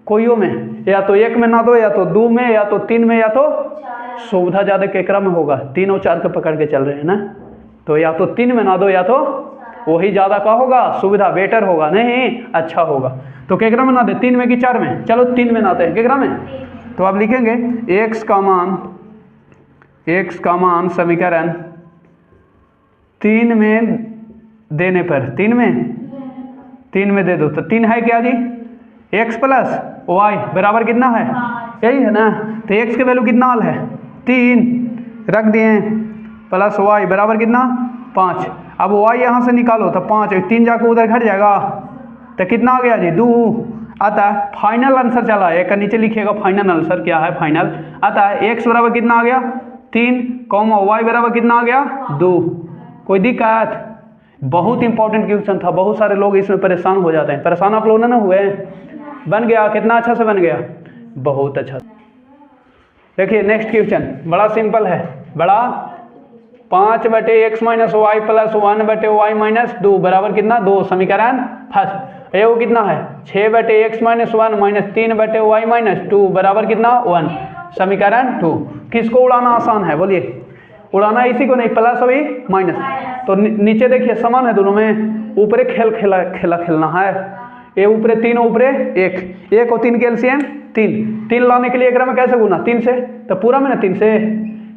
कोइयो में, या तो 1 में ना दो, या तो 2 में, या तो 3 में, या तो सुविधा ज़्यादा केकरा में होगा, 3 और 4 के पकड़ के चल रहे हैं ना, तो या तो 3 में ना दो, या तो वही ज़्यादा का होगा, सुविधा बेटर होगा, नहीं अच्छा होगा। तो केकरा में ना दे, 3 में कि 4 में, चलो 3 में नाते हैं, केकरा में, तो आप लिखेंगे x का मान समीकरण 3 में देने पर, 3 में दे दो, तो 3 है क्या जी, x प्लस वाई बराबर कितना है, यही है ना, तो x के वैल्यू कितना हाल है 3 रख दिए, प्लस वाई बराबर कितना 5, अब y यहाँ से निकालो तो 5, 3 जाकर उधर घट जाएगा, तो कितना आ गया जी 2, अतः फाइनल आंसर चला है, एक नीचे लिखिएगा फाइनल आंसर क्या है, फाइनल, अतः x बराबर कितना आ गया 3, y बराबर कितना आ गया 2। कोई दिक्कत, बहुत इंपॉर्टेंट क्वेश्चन था, बहुत सारे लोग इसमें परेशान हो जाते हैं, परेशान आप लोग ना हुए, बन गया, कितना अच्छा से बन गया, बहुत अच्छा। देखिए नेक्स्ट क्वेश्चन बड़ा सिंपल है, बड़ा 5/x minus Y plus 1/y minus 2 बराबर कितना 2, समीकरण फर्स्ट। ये वो कितना है 6/x minus 1 minus 3/y minus 2 बराबर कितना 1, समीकरण 2। किसको उड़ाना आसान है बोलिए, उड़ाना इसी को नहीं, प्लस अभी माइनस, तो नीचे देखिए समान है दोनों में, ऊपरे खेलना है, ये ऊपरे 3 ऊपरे 1 और 3 के एलसीएम 3 लाने के लिए एक में कैसे गुना 3 से, तो पूरा में ना 3 से,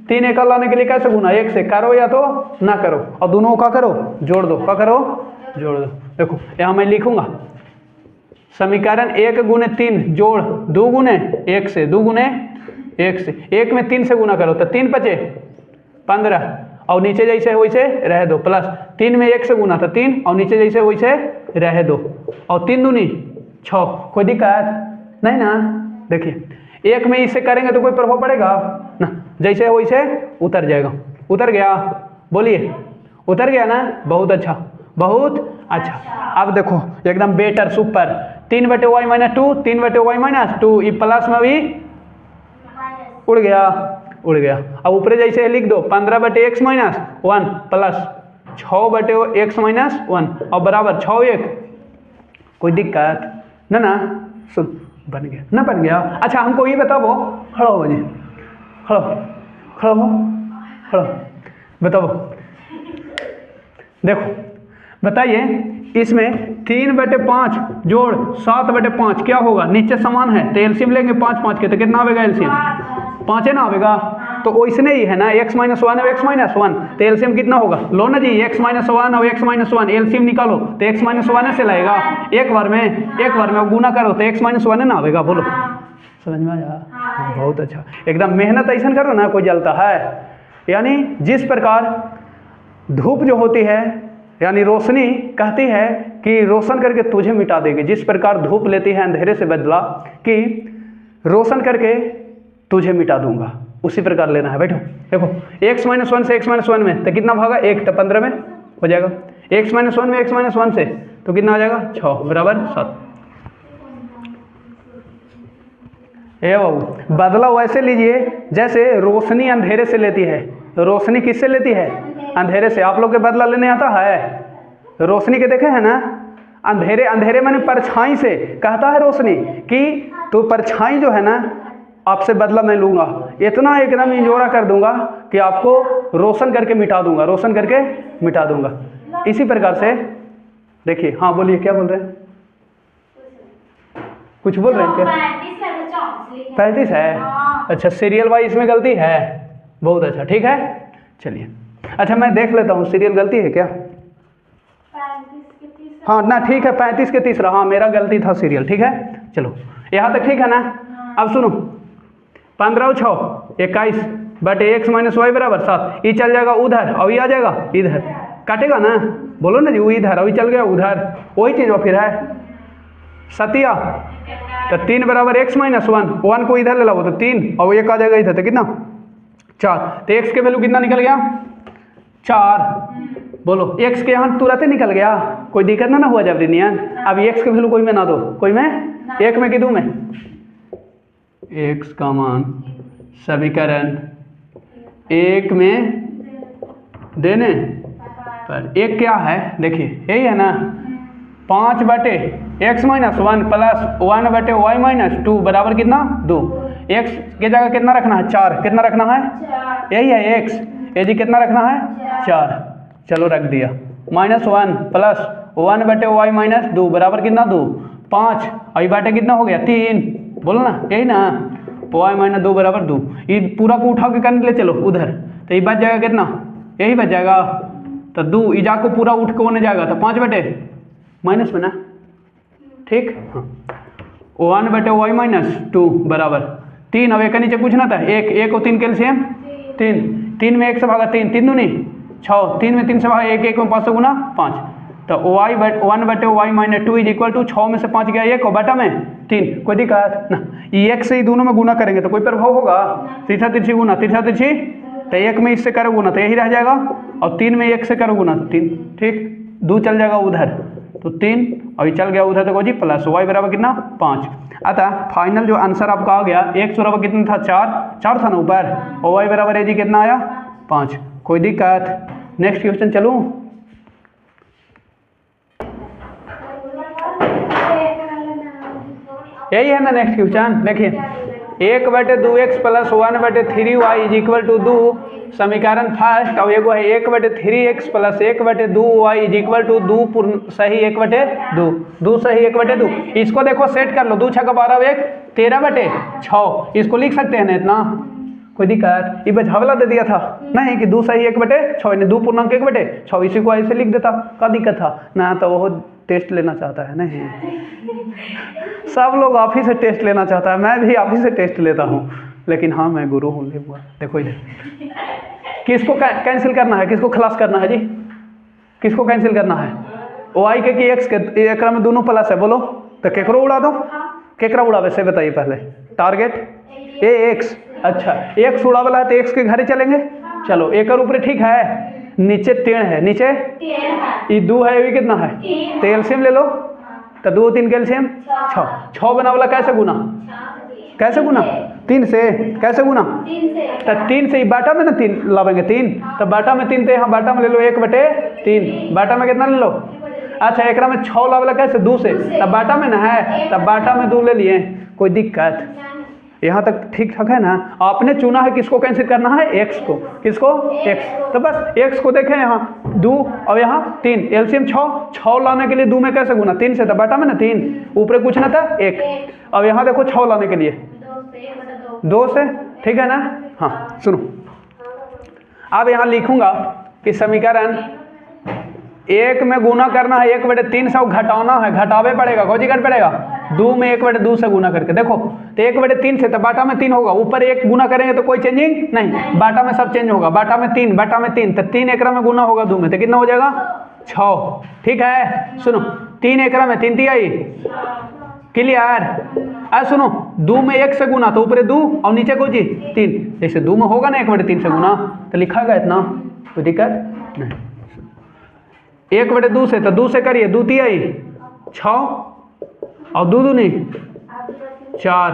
3 एक लाने के लिए कैसे गुना 1 से, करो या तो ना करो, और दोनों का करो जोड़ दो, क्या करो जोड़ दो। देखो यहाँ मैं लिखूंगा समीकरण 1 गुने 3 जोड़ 2 गुने 1 से, 2 गुने 1 से, 1 में 3 से गुना करो तो 3 बचे 15, और नीचे जैसे वैसे रह दो, प्लस 3 में 1 से गुना था 3, और नीचे जैसे वैसे रह दो, और 3 दूनी 6, कोई दिक्कत नहीं ना। देखिए 1 में इससे करेंगे तो कोई प्रभाव पड़ेगा ना, जैसे वैसे उतर जाएगा, उतर गया, बोलिए उतर गया ना, बहुत अच्छा बहुत अच्छा। अब देखो एकदम better super, 3/y minus 2, 3/y minus 2, ये प्लस में भी उड़ गया, अब ऊपर जैसे लिख दो 15/x minus 1 plus 6/x minus 1 और बराबर 6 1, कोई दिक्कत ना, सुन बन गया ना, बन गया। अच्छा हमको ये बताओ, खड़ो हो जी, खड़ो बताओ, देखो बताइए इसमें 3/5 जोड़ 7/5 क्या होगा, नीचे समान है तो एलसीएम लेंगे 5 के, तो कितना आवेगा एलसीएम 5 है ना आवेगा, तो वैसने ही है ना x माइनस 1 और x माइनस 1, तो एलसीएम कितना होगा, लो ना जी x माइनस 1 और x माइनस 1 एलसीएम निकालो, तो x माइनस 1 से लाएगा, एक बार में गुना करो तो x माइनस 1 ना आवेगा, बोलो समझ में आया, बहुत अच्छा, एकदम मेहनत ऐसा करो ना कोई जलता है। यानी जिस प्रकार धूप जो होती है, यानी रोशनी कहती है कि रोशन करके तुझे मिटा देगी, जिस प्रकार धूप लेती है अंधेरे से बदला कि रोशन करके तुझे मिटा दूंगा, उसी प्रकार लेना है। बैठो देखो x माइनस 1 से x माइनस 1 में तो कितना भागा 1, तो 15 में हो जाएगा, x माइनस 1 में x माइनस 1 से तो कितना आ जाएगा 6 बराबर 7। ए बाबू बदला वैसे लीजिए जैसे रोशनी अंधेरे से लेती है। रोशनी किससे लेती है? अंधेरे से। आप लोग के बदला लेने आता है? रोशनी के देखे हैं ना, अंधेरे अंधेरे मैंने परछाई से कहता है रोशनी कि तो परछाई जो है ना आपसे बदला मैं लूँगा, इतना एकदम इंजोरा कर दूंगा कि आपको रोशन करके मिटा दूंगा, रोशन करके मिटा दूंगा। इसी प्रकार से देखिए, हाँ बोलिए, क्या बोल रहे हैं? कुछ बोल रहे हैं क्या? 35 है? अच्छा, सीरियल वाइज इसमें गलती है, बहुत अच्छा, ठीक है, चलिए। अच्छा मैं देख लेता हूँ सीरियल गलती है क्या। हाँ ना, ठीक है, 35 के तीसरा, हाँ मेरा गलती था सीरियल, ठीक है, चलो यहाँ तक ठीक है ना। अब सुनो, 15 और 6 21 बटे x माइनस वाई बराबर 7। ये चल जाएगा उधर और ये आ जाएगा इधर, काटेगा ना, बोलो ना जी, वो इधर और चल गया उधर, वही चीज़ फिर है सतिया। तो 3 बराबर x माइनस 1 को इधर ले लो तो 3 और एक आ जाएगा इधर, तो कितना 4। तो x के वैल्यू कितना निकल गया 4। बोलो x के यहाँ तुरंत निकल गया, कोई दिक्कत ना हुआ जब नियन। अब x के वैल्यू कोई में ना दो, कोई में एक में कि दो में, x का मान समीकरण 1 में देने पर एक क्या है, देखिए यही है ना, 5 बटे x माइनस 1 प्लस 1 बटे y माइनस 2 बराबर कितना 2। x के जगह कितना रखना है 4, कितना रखना है, यही है x, ये जी कितना रखना है 4, चलो रख दिया। -1 प्लस 1 बटे y माइनस 2 बराबर कितना 2, 5 और ये बटे कितना हो गया 3, बोलो ना यही ना, y माइनस 2 बराबर 2। ये पूरा को उठा के करने ले चलो उधर, तो ये बच जाएगा कितना, यही बच जाएगा, तो 2 ईजा को पूरा उठ के होने जाएगा, तो 5 बटे माइनस में ना, ठीक, 1 बटे वाई माइनस 2 बराबर 3। अब एक नीचे पूछना था, एक और 3 कैल्शियम 3 में 1 से भागा 3, 3 दूनी 6, 3 में 3 से भागा 1 में 5 से गुना 5, तो 1 बटे Y minus 2 is equal to 6 में से 5 गया 1 और बटा में 3, कोई दिक्कत ना। ये 1 से ही दोनों में गुना करेंगे तो कोई प्रभाव होगा, तिरछा तिरछी गुना तिरछा तिरछी, तो 1 में इससे करो गुना तो यही रह जाएगा, और 3 में 1 से करो गुना तो 3, ठीक, 2 चल जाएगा उधर तो 3 और ये चल गया उधर तो जी प्लस y बराबर कितना 5। अतः फाइनल जो आंसर आपका आ गया x बराबर कितना था 4 था ना ऊपर, और y बराबर है जी कितना आया 5, कोई दिक्कत। नेक्स्ट क्वेश्चन चलूँ, यही है ना नेक्स्ट क्वेश्चन, देखिए 1 बटे 2x प्लस 1 बटे 3y इज इक्वल टू 2, समीकरण फर्स्ट, और एगो है 1 बटे 3x प्लस 1 बटे 2y इज इक्वल टू 2 पूर्ण सही 1 बटे 2 सही 1 बटे 2। इसको देखो सेट कर लो, 2 6 12 1 13 बटे 6, इसको लिख सकते हैं ना इतना, कोई दिक्कत। ये बझावला दे दिया था नहीं कि 2 सही 1 बटे 6, 2 पूर्णांक 1 बटे 6, इसी को ऐसे लिख देता, क्या दिक्कत था ना, तो वो टेस्ट लेना चाहता है नहीं, सब लोग आप ही से टेस्ट लेना चाहता है, मैं भी आप ही से टेस्ट लेता हूँ, लेकिन हाँ मैं गुरु हूँ। देखो इधर किसको कैंसिल करना है, किसको खलास करना है जी, किसको कैंसिल करना है, y के कि x के, एक में दोनों प्लस है, बोलो तो केकरो उड़ा दो, केकरा उड़ावे से बताइए पहले, टारगेट x, अच्छा x उड़ा वाला है तो x के घर चलेंगे, चलो एक और ऊपर ठीक है, नीचे 3 है, नीचे ये 2 है, ये कितना है, तो एलसीएम ले लो, तो 2 3 कैल्शियम 6 बना वाला कैसे गुना, कैसे गुना 3 से, कैसे गुना तो 3 से, बाटा में ना 3 लावेंगे 3, तो बाटा में 3 थे, यहाँ बाटा में ले लो 1 बटे 3, बाटा में कितना ले लो, अच्छा एक में 6 लावेला कैसे 2 से, तब बाटा में ना है, तब बाटा में 2 ले लिए, कोई दिक्कत, यहाँ तक ठीक ठाक है ना। आपने चुना है किसको कैंसिल करना है, x को, किसको x, तो बस x को देखें यहाँ 2 और यहाँ 3, एलसीएम 6 लाने के लिए 2 में कैसे गुना 3 से, तो बाटा में ना 3, ऊपर कुछ ना था 1, अब यहाँ देखो 6 लाने के लिए 2 से, ठीक है ना। हाँ सुनो, अब यहाँ लिखूंगा कि समीकरण 1 में गुना करना है 1 बटे 3 से, घटाना है, घटावे पड़ेगा, कौन घट पड़ेगा 2 में 1 बटे 2 से गुना करके, देखो तो 1 बटे 3 से, तो बाटा में 3 होगा, ऊपर 1 गुना करेंगे तो कोई चेंजिंग नहीं, बाटा में सब चेंज होगा, बाटा में 3 बाटा में 3, तो 3 एकरा में गुना होगा 2 में, तो कितना हो जाएगा 6, ठीक है। सुनो 3 एकरा में 3 आई, क्लियर, सुनो 2 में 1 से गुना तो ऊपर 2 और नीचे को जी 3, जैसे 2 में होगा ना 1 बटे 3 से गुना, तो लिखा गया इतना, कोई दिक्कत नहीं। 1 बटे 2 से, तो 2 से करिए, 2 3 आई 6 और 2 दूनी 4,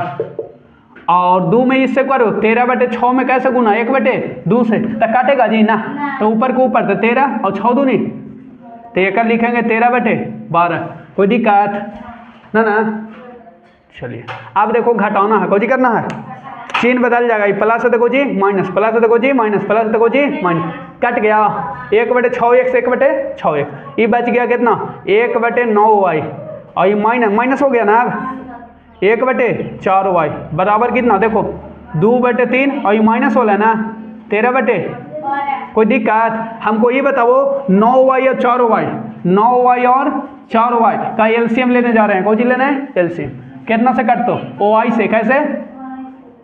और 2 में इससे करो 13/6 में कैसे गुना 1/2 से, तो काटेगा जी ना, तो ऊपर के ऊपर तो 13 और 6 दूनी तो एक लिखेंगे 13/12। कोई दिक्कत ना ना। चलिए अब देखो घटाना है, कोई करना है, चिन्ह बदल जाएगा, प्लस है देखो जी माइनस, प्लस है देखो जी माइनस, प्लस देखो जी माइनस, कट गया 1/6x 1/6x, ये बच गया कितना 1/9y और ये माइनस हो गया ना, अब 1/4y बराबर कितना देखो 2/3 और ये माइनस हो रहा है ना 13/। कोई दिक्कत, हमको ये बताओ 9y और 4y, 9y और 4y का एलसीएम लेने जा रहे हैं, कौन सी लेना है एलसीएम, कितना से काट दो ओआई से, कैसे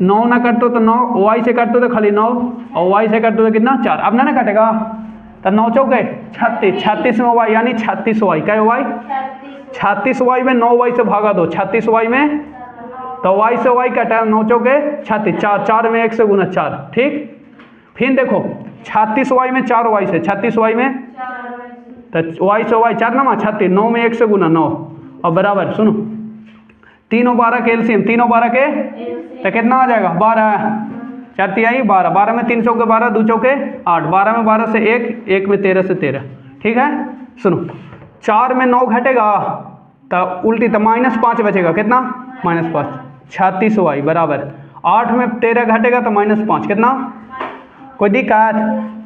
9 ना काट दो तो 9, ओआई से काट दो तो खाली 9 और वाई से काट दो तो कितना 4, अब ना काटेगा तो 9 चौके 36, 36 में वाई यानी 36y, क्या वाई 36y में 9y से भागा दो 36y में, तो y से y कटा 9 चौके 36, 4 4 में 1 से गुना 4, ठीक। फिर देखो 36y में 4y से, 36y में तो y से y 4 ना 36, 9 में 1 से गुना 9 और बराबर, सुनो 3 और 12 के एलसीएम, 3 और 12 के तो कितना आ जाएगा 12, 4 तिहाई 12, 12 में 3 चौके 12, 2 चौके 8, 12 में 12 से 1, 1 में 13 से 13, ठीक है। सुनो 4 में 9 घटेगा तो उल्टी तो -5 बचेगा, कितना -5, 36y बराबर, 8 में 13 घटेगा तो -5 कितना, कोई दिक्कत,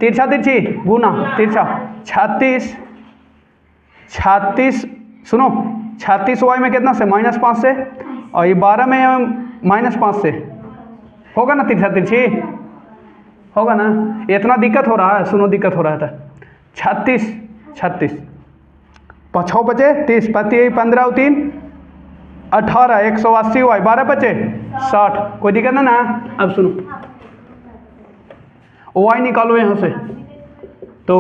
तिरछा तिरछी गुना तिरछा 36 सुनो 36y में कितना से -5 से और ये 12 में -5 से होगा ना, तिरछा तिरछी होगा ना, इतना दिक्कत हो रहा है, सुनो दिक्कत हो रहा था 36 6 बचे 30, 15 और 3 18, 180y 12 बचे 60, कोई दिक्कत ना। अब सुनो ओआई निकालो यहाँ से, तो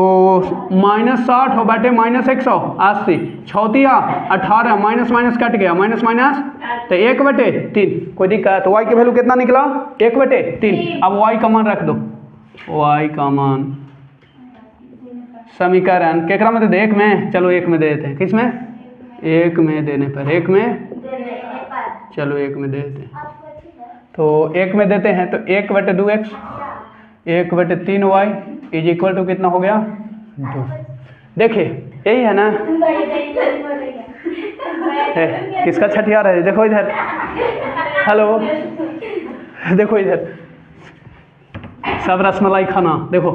-60 और बटे -180, 6 18, माइनस कट गया, माइनस तो 1/3, कोई दिक्कत, तो y की वैल्यू कितना निकला 1/3। अब y का मान रख दो, y का मान समीकरण केकरा में दे दे, 1 में, चलो 1 में दे देते हैं, किस में 1 में देने पर, 1 में चलो 1 में दे देते हैं, तो 1 में देते हैं तो 1/2x 1/3y is equal to कितना हो गया 2। देखिए यही है ना, किसका छठियार है, देखो इधर, हेलो देखो इधर सब रसमलाई खाना, देखो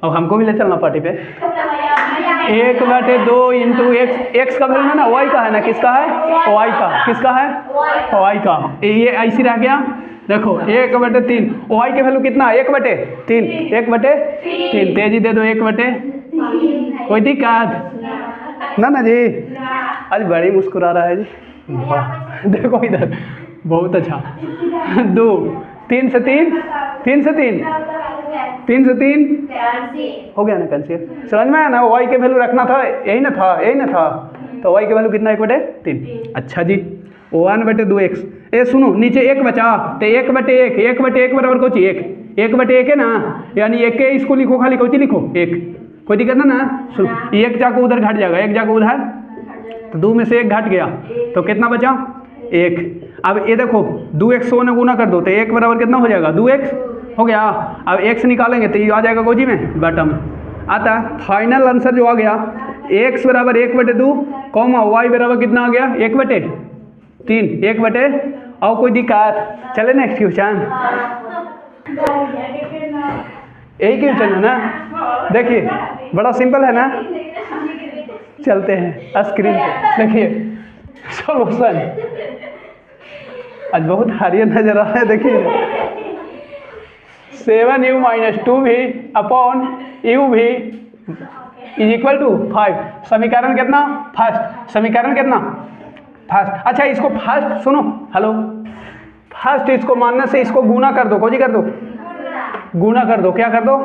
अब हमको भी ले चलना पार्टी पे। 1/2 इंटू एक्स का वैल्यू है ना, वाई का है ना, किसका है वाई का, किसका है वाई का, ये ऐसी रह गया। देखो 1/3, वाई की वैल्यू कितना 1/3, 1/3 तेजी दे दो 1/3, कोई दिक्कत ना जी। आज बड़ी मुस्कुरा रहा है जी, देखो इधर बहुत अच्छा। 2 3 से 3 3 से 3 3 से 3 हो गया ना कैंसिल, समझ में आया ना। वाई के वैल्यू रखना था, यही ना था, तो वाई के वैल्यू कितना 1/3। अच्छा जी 1/2x, ए सुनो नीचे 1 बचा, तो 1/1 1/1 बराबर कुछ 1/1 है ना, यानी 1 के इसको लिखो, खाली कोई लिखो 1, कोई दिक्कत ना। सुनो 1 जाकर उधर घट जाएगा, 1 जाकर उधर, तो 2 में से 1 घट गया, तो कितना बचा 1। अब ये देखो 2x ने गुना कर दो, तो 1 बराबर कितना हो जाएगा 2x हो गया। अब x निकालेंगे तो ये आ जाएगा गोजी में बटा में आता। फाइनल आंसर जो आ गया x बराबर 1/2 कॉमा y बराबर कितना आ गया 1/3, 1/, और कोई दिक्कत, चले नेक्स्ट क्वेश्चन। यही क्वेश्चन है ना, देखिए बड़ा सिंपल है ना, चलते हैं स्क्रीन पे, देखिए सॉल्यूशन। आज बहुत हारियर नजर आ रहा है, देखिए 7u - 2v अपॉन u भी इज इक्वल टू 5। समीकरण कितना फर्स्ट, समीकरण कितना फर्स्ट। अच्छा इसको फर्स्ट सुनो, हेलो फर्स्ट इसको मानने से इसको गुना कर दो, कोजी कर दो, गुना कर दो, क्या कर दो,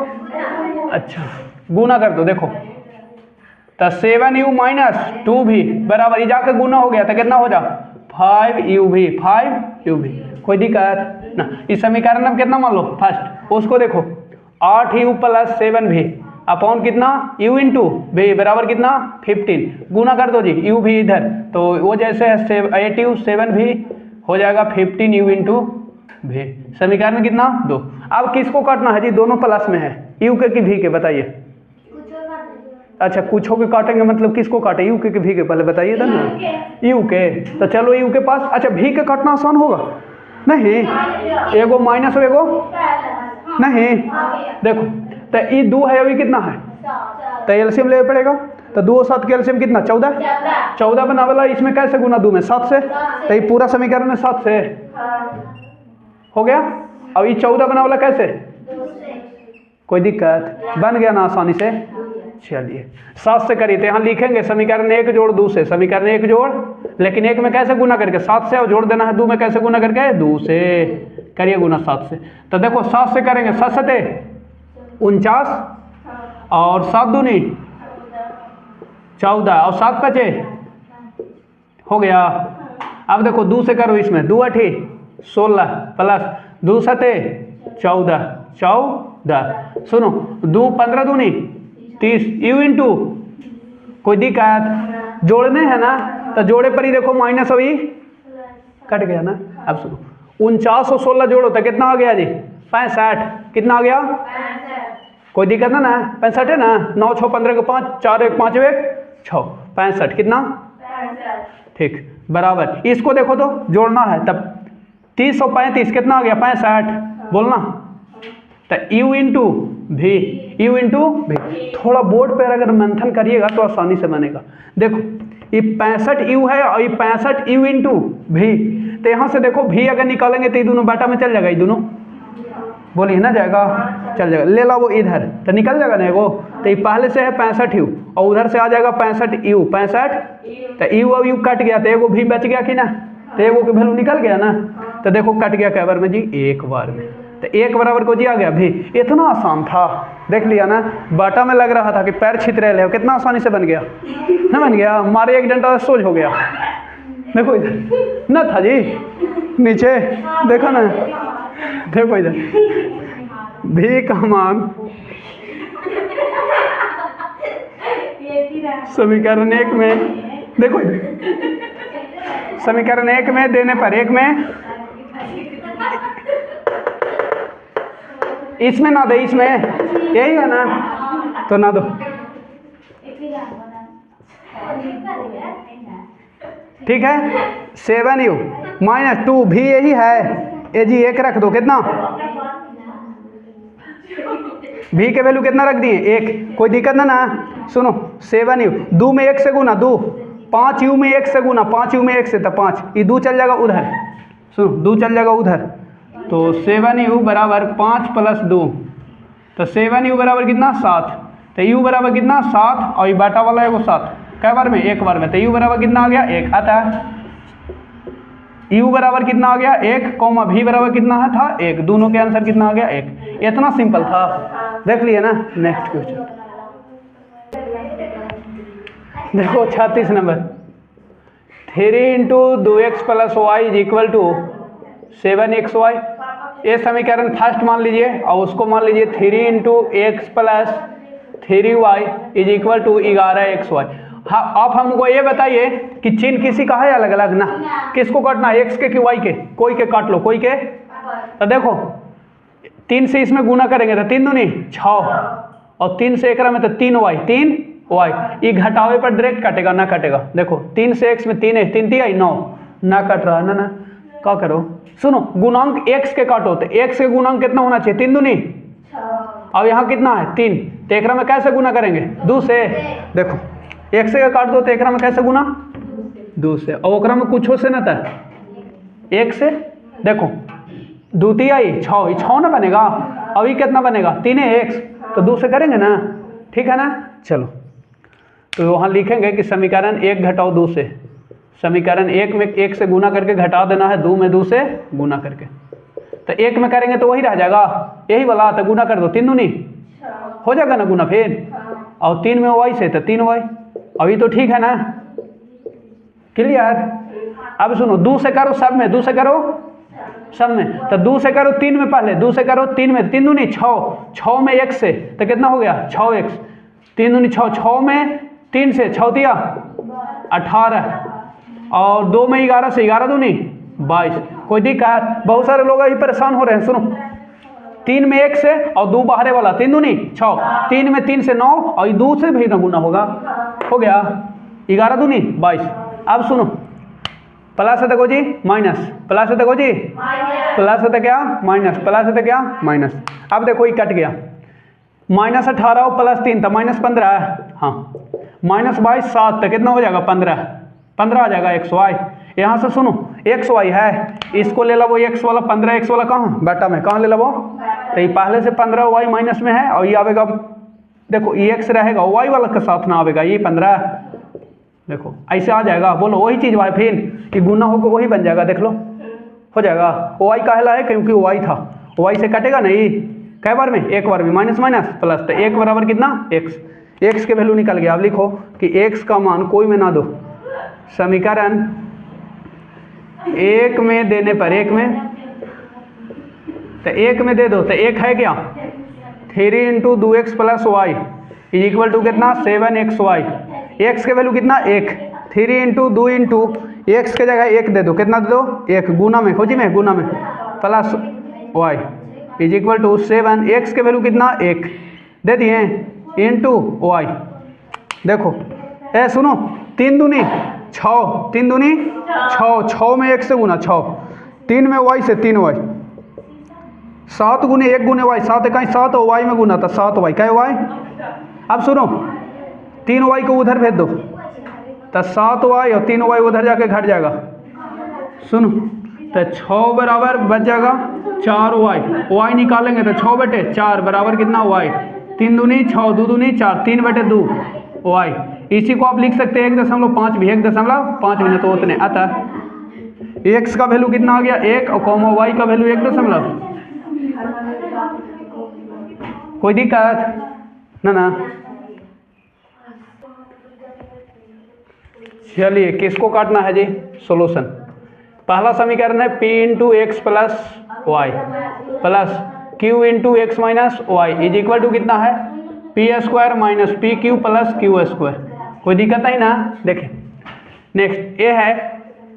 अच्छा गुना कर दो। देखो तो 7u - 2v बराबर ये जाकर गुना हो गया तो कितना हो जा 5u, कोई दिक्कत ना। इस समीकरण में कितना मान लो फर्स्ट, उसको देखो 8u + 7v अपॉन कितना u इंटू v बराबर कितना 15, गुना कर दो जी u भी इधर, तो वो जैसे है 8u 7v हो जाएगा 15u इंटू भी। समीकरण कितना 2। अब किसको काटना है जी, दोनों प्लस में है, यू के कि भी के, बताइए। अच्छा कुछ के काटेंगे मतलब किसको काटे, यू के भी के, पहले बताइए था ना, यू के। तो चलो यू के पास, अच्छा भी के काटना आसान होगा नहीं, एगो माइनस एगो नहीं, देखो तो ये 2 है, अभी कितना है, तो एलसीएम ले पड़ेगा, तो 2 और 7 के एलसीएम कितना 14, 14 बना वाला, इसमें कैसे गुना 2 में 7 से, तो ये पूरा समीकरण में 7 से हो गया। अब ये 14 बना वाला कैसे, कोई दिक्कत, बन गया ना आसानी से। चलिए 7 से करिए, तो यहाँ लिखेंगे समीकरण 1 जोड़ 2 से, समीकरण 1 जोड़, लेकिन 1 में कैसे गुना करके 7 से, और जोड़ देना है 2 में कैसे गुना करके 2 से, करिए गुना 7 से। तो देखो 7 से करेंगे, 7 सते 49 और 7 दूनी 14 और 7 बचे हो गया। अब देखो 2 से करो, इसमें 2 8 16 प्लस 2 सते 14 14, सुनो 2 15 दूनी 30, यू इंटू, कोई दिक्कत, जोड़ने है ना, तो जोड़े पर ही देखो माइनस अभी कट गया ना। अब सुनो 49 और 16 जोड़ो तो कितना आ गया जी 65, कितना आ गया, कोई दिक्कत ना 65 है ना, 9 6 15 के 5 4 1 5 1 6 65, कितना ठीक बराबर। इसको देखो तो जोड़ना है, तब 30 और 35 कितना आ गया 65, बोलना, तो यू इंटू भी, यू इंटू भी। थोड़ा बोर्ड पर अगर मंथन करिएगा तो आसानी से बनेगा। देखो ये 65 यू है और ये 65 यू इंटू भी, तो यहाँ से देखो भी अगर निकालेंगे तो ये दोनों बाटा में चल जाएगा, ये दोनों बोलिए ना जाएगा, चल जाएगा, ले ला वो इधर तो निकल जाएगा ना एगो, तो ये पहले से है 65 यू और उधर से आ जाएगा 65 यू, 65 तो यू और यू कट गया, तो एगो भी बच गया कि ना, तो एगो की वैल्यू निकल गया ना, तो देखो कट गया कै बार में जी, एक बार में, तो एक बराबर को जी आ गया भी। इतना आसान था, देख लिया ना, बाटा में लग रहा था कि पैर छित रहे हो, कितना आसानी से बन गया ना, बन गया, मारे 1 डंडा सोच हो गया। देखो इधर ना था जी, नीचे देखो ना, देखो इधर भी का मान समीकरण 1 में, देखो इधर समीकरण 1 में देने पर 1 में, इसमें ना दे, इसमें यही है ना, तो ना दो, ठीक है। 7 यू माइनस 2 भी यही है, ए जी 1 रख दो, कितना भी के वैल्यू कितना रख दिए 1, कोई दिक्कत ना, सुनो 7 यू 2 में 1 से गुना 2, 5 यू में 1 से गुना, 5 यू में 1 से, तो 5 ये 2 चल जाएगा उधर, सुनो 2 चल जाएगा उधर, तो 7 यू बराबर 5 प्लस 2, तो 7 यू बराबर कितना 7, तो यू बराबर कितना 7 और ये बाटा वाला है वो 7, कै बार में 1 बार में, तो यू बराबर कितना आ गया 1 आता है, यू बराबर कितना आ गया 1 कॉमा भी बराबर कितना है था 1, दोनों के आंसर कितना आ गया 1, इतना सिंपल था, देख लिए ना। नेक्स्ट क्वेश्चन देखो 36 number, 3 into 2x plus Y is equal to 7xy, ये समीकरण फर्स्ट मान लीजिए और उसको मान लीजिए 3 into X plus 3y is equal to 11xy। हाँ आप हमको ये बताइए कि चिन्ह किसी का है अलग अलग ना, किसको काटना है x के कि y के, कोई के काट लो, कोई के, तो देखो 3 से इसमें गुना करेंगे तो 3 दूनी 6 और 3 से एकरा में तो 3y, 3y, ये घटावे पर डायरेक्ट कटेगा ना कटेगा, देखो 3 से x में 3 है, 3 3 9 ना कट रहा है ना, क्या करो, सुनो गुणांक x के काटो, तो x के गुणांक कितना होना चाहिए 3 दूनी, अब यहाँ कितना है 3, तो एकरा में कैसे गुना करेंगे 2 से, देखो x से काट दो तो एकरा में कैसे गुना 2 से, और ओकरा में कुछ से ना था 1 से, देखो 2 तिहाई 6, 6 ना बनेगा, अभी कितना बनेगा 3x, तो 2 से करेंगे ना, ठीक है ना। चलो तो वहाँ लिखेंगे कि समीकरण 1 घटाओ 2 से, समीकरण 1 में 1 से गुना करके घटा देना है 2 में 2 से गुना करके, तो 1 में करेंगे तो वही रह जाएगा यही वाला, तो गुना कर दो 3 दूनी हो जाएगा ना गुना, फिर और 3 में y से तो 3y, अभी तो ठीक है ना, क्लियर। अब सुनो 2 से करो सब में, 2 से करो सब में, तो 2 से करो 3 में, पहले 2 से करो 3 में, 3 दूनी 6, 6 में 1 से तो कितना हो गया 6x, 3 दूनी 6, 6 में 3 से 6 दिया 18 और 2 में 11 से 11 दूनी 22, कोई दिक्कत? बहुत सारे लोग अभी परेशान हो रहे हैं। सुनो, 3 में 1 से और 2 बाहरे वाला, 3 दूनी 6, 3 में 3 से 9 और 2 से भी ना गुना होगा, हो गया 11 दूनी 22। अब सुनो, प्लस है देखो जी माइनस, प्लस है देखो जी प्लस है तो क्या माइनस, प्लस है तो क्या माइनस। अब देखो ये कट गया, -18 और +3 था -15 है, हाँ -22 7 तो कितना हो जाएगा 15 आ जाएगा XY। यहाँ से सुनो XY है, इसको ले लो वो x वाला 15, x वाला कहाँ बेटा में, कहाँ ले लो वो, तो ये पहले से 15 y माइनस में है और ये आवेगा, देखो ये x रहेगा y वाला के साथ ना आवेगा, ये 15 देखो ऐसे आ जाएगा। बोलो वही चीज़ y, फिर ये गुना होकर वही बन जाएगा, देख लो हो जाएगा। y काहला है क्योंकि y था, y से कटेगा नहीं कै बार में, एक बार में, माइनस माइनस प्लस, तो 1 बराबर कितना x के वैल्यू निकल गया। अब लिखो कि x का मान कोई में ना दो, समीकरण 1 में देने पर, 1 में तो 1 में दे दो तो 1 है क्या 3 × 2x + y = कितना 7xy। x के वैल्यू कितना 1, 3 × 2 × x के जगह 1 दे दो, कितना दे दो 1 गुना में, खोजी में गुना में प्लस y = 7, x के वैल्यू कितना 1 दे दिए इंटू y। देखो ए सुनो 3 दूनी 6, 3 दूनी 6, 6 में 1 से गुना 6, 3 में y से 3y, 7 गुने 1 गुने y, 7 इकाई 7 और y में गुना था 7y, क्या y। अब सुनो 3y को उधर भेज दो तो 7y और 3y उधर जाके घट जाएगा। सुनो तो 6 बराबर बच जाएगा 4y, y निकालेंगे तो 6 बटे 4 बराबर कितना y, 3 दूनी 6, 2 दूनी 4, 3 बटे 2 y। इसी को आप लिख सकते हैं 1.5 भी, 1.5 भी, तो उतने। अतः x का वैल्यू कितना आ गया 1 और कॉमा y का वैल्यू 1 कोई दिक्कत ना। चलिए किसको काटना है जी, सॉल्यूशन। पहला समीकरण है p × x + y plus q × x - y = कितना है p² - pq + q²। कोई दिक्कत नहीं ना। देखें नेक्स्ट ये है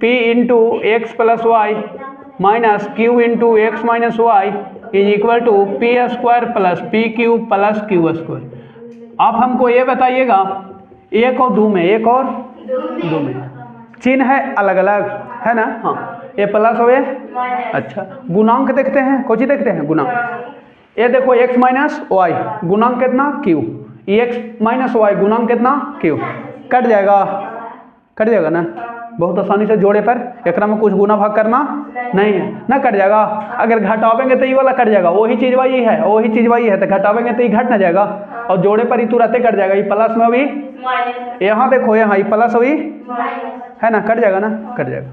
p × x + y minus q × x - y = p² + pq + q²। आप हमको ये बताइएगा 1 और 2 में, 1 और 2 में चिन्ह है अलग अलग है ना, हाँ ये प्लस हो ये, अच्छा गुणांक देखते हैं, कौन सी देखते हैं गुणांक। ये देखो x - y गुणांक कितना q, x - y गुणांक कितना q, कट जाएगा ना बहुत आसानी से जोड़े पर। एक में कुछ गुना भाग करना नहीं है ना, कट जाएगा। अगर घटावेंगे तो ये वाला कट जाएगा, वही चीज़ वही है, वही चीज़ वही है, तो घटावेंगे तो ये घट ना जाएगा और जोड़े पर ही तुरंत कट जाएगा। ये प्लस में भी यहाँ देखो, यहाँ ये प्लस हुई है ना, कट जाएगा ना, कट जाएगा।